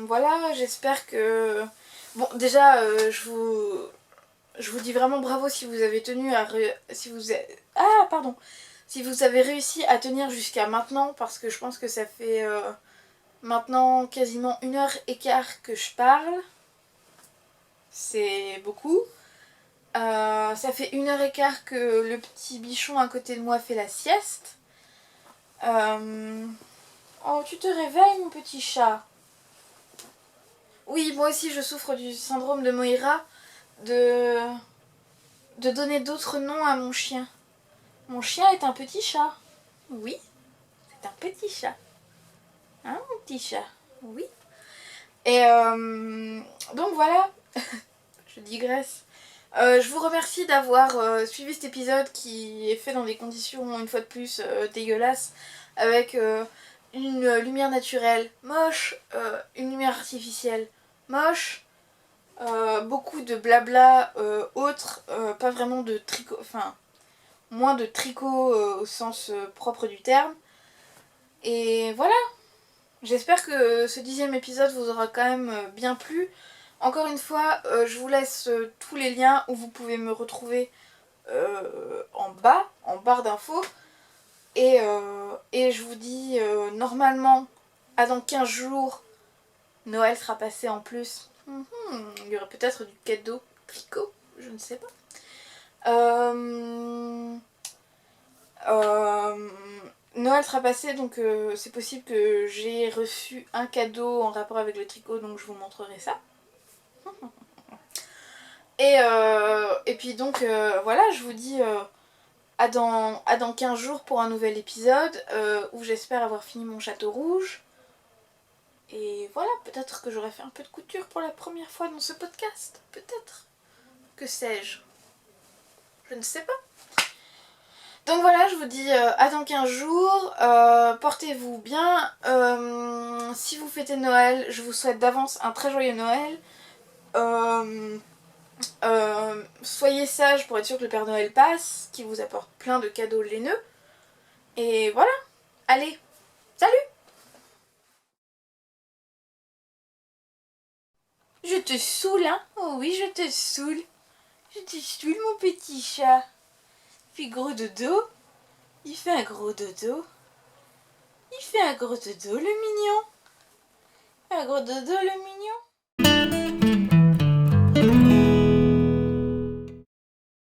voilà, j'espère que... Bon, déjà, je vous dis vraiment bravo si vous avez tenu à... Si vous avez réussi à tenir jusqu'à maintenant, parce que je pense que ça fait maintenant quasiment 1h15 que je parle. C'est beaucoup. Ça fait 1h15 que le petit bichon à côté de moi fait la sieste. Oh, tu te réveilles, mon petit chat. Oui, moi aussi je souffre du syndrome de Moira, de donner d'autres noms à mon chien. Mon chien est un petit chat. Oui, c'est un petit chat. Hein, mon petit chat? Oui. Et donc voilà, je digresse. Je vous remercie d'avoir suivi cet épisode qui est fait dans des conditions, une fois de plus, dégueulasses, avec une lumière naturelle moche, une lumière artificielle moche, beaucoup de blabla autre, pas vraiment de tricot, enfin, moins de tricot au sens propre du terme. Et voilà. J'espère que ce 10e épisode vous aura quand même bien plu. Encore une fois, je vous laisse tous les liens où vous pouvez me retrouver en barre d'infos. Et je vous dis normalement, à dans 15 jours, Noël sera passé en plus. Il y aurait peut-être du cadeau tricot, je ne sais pas. Noël sera passé, donc c'est possible que j'ai reçu un cadeau en rapport avec le tricot, donc je vous montrerai ça. Et puis donc voilà, je vous dis à dans 15 jours pour un nouvel épisode où j'espère avoir fini mon château rouge. Et voilà, peut-être que j'aurai fait un peu de couture pour la première fois dans ce podcast. Peut-être. Que sais-je? Je ne sais pas. Donc voilà, je vous dis à dans 15 jours. Portez-vous bien. Si vous fêtez Noël, je vous souhaite d'avance un très joyeux Noël. Soyez sages pour être sûr que le Père Noël passe, qu'il vous apporte plein de cadeaux laineux. Et voilà. Allez, salut! Je te saoule, hein? Oh oui, je te saoule. Je te saoule, mon petit chat. Il fait gros dodo. Il fait un gros dodo. Il fait un gros dodo, le mignon. Un gros dodo, le mignon.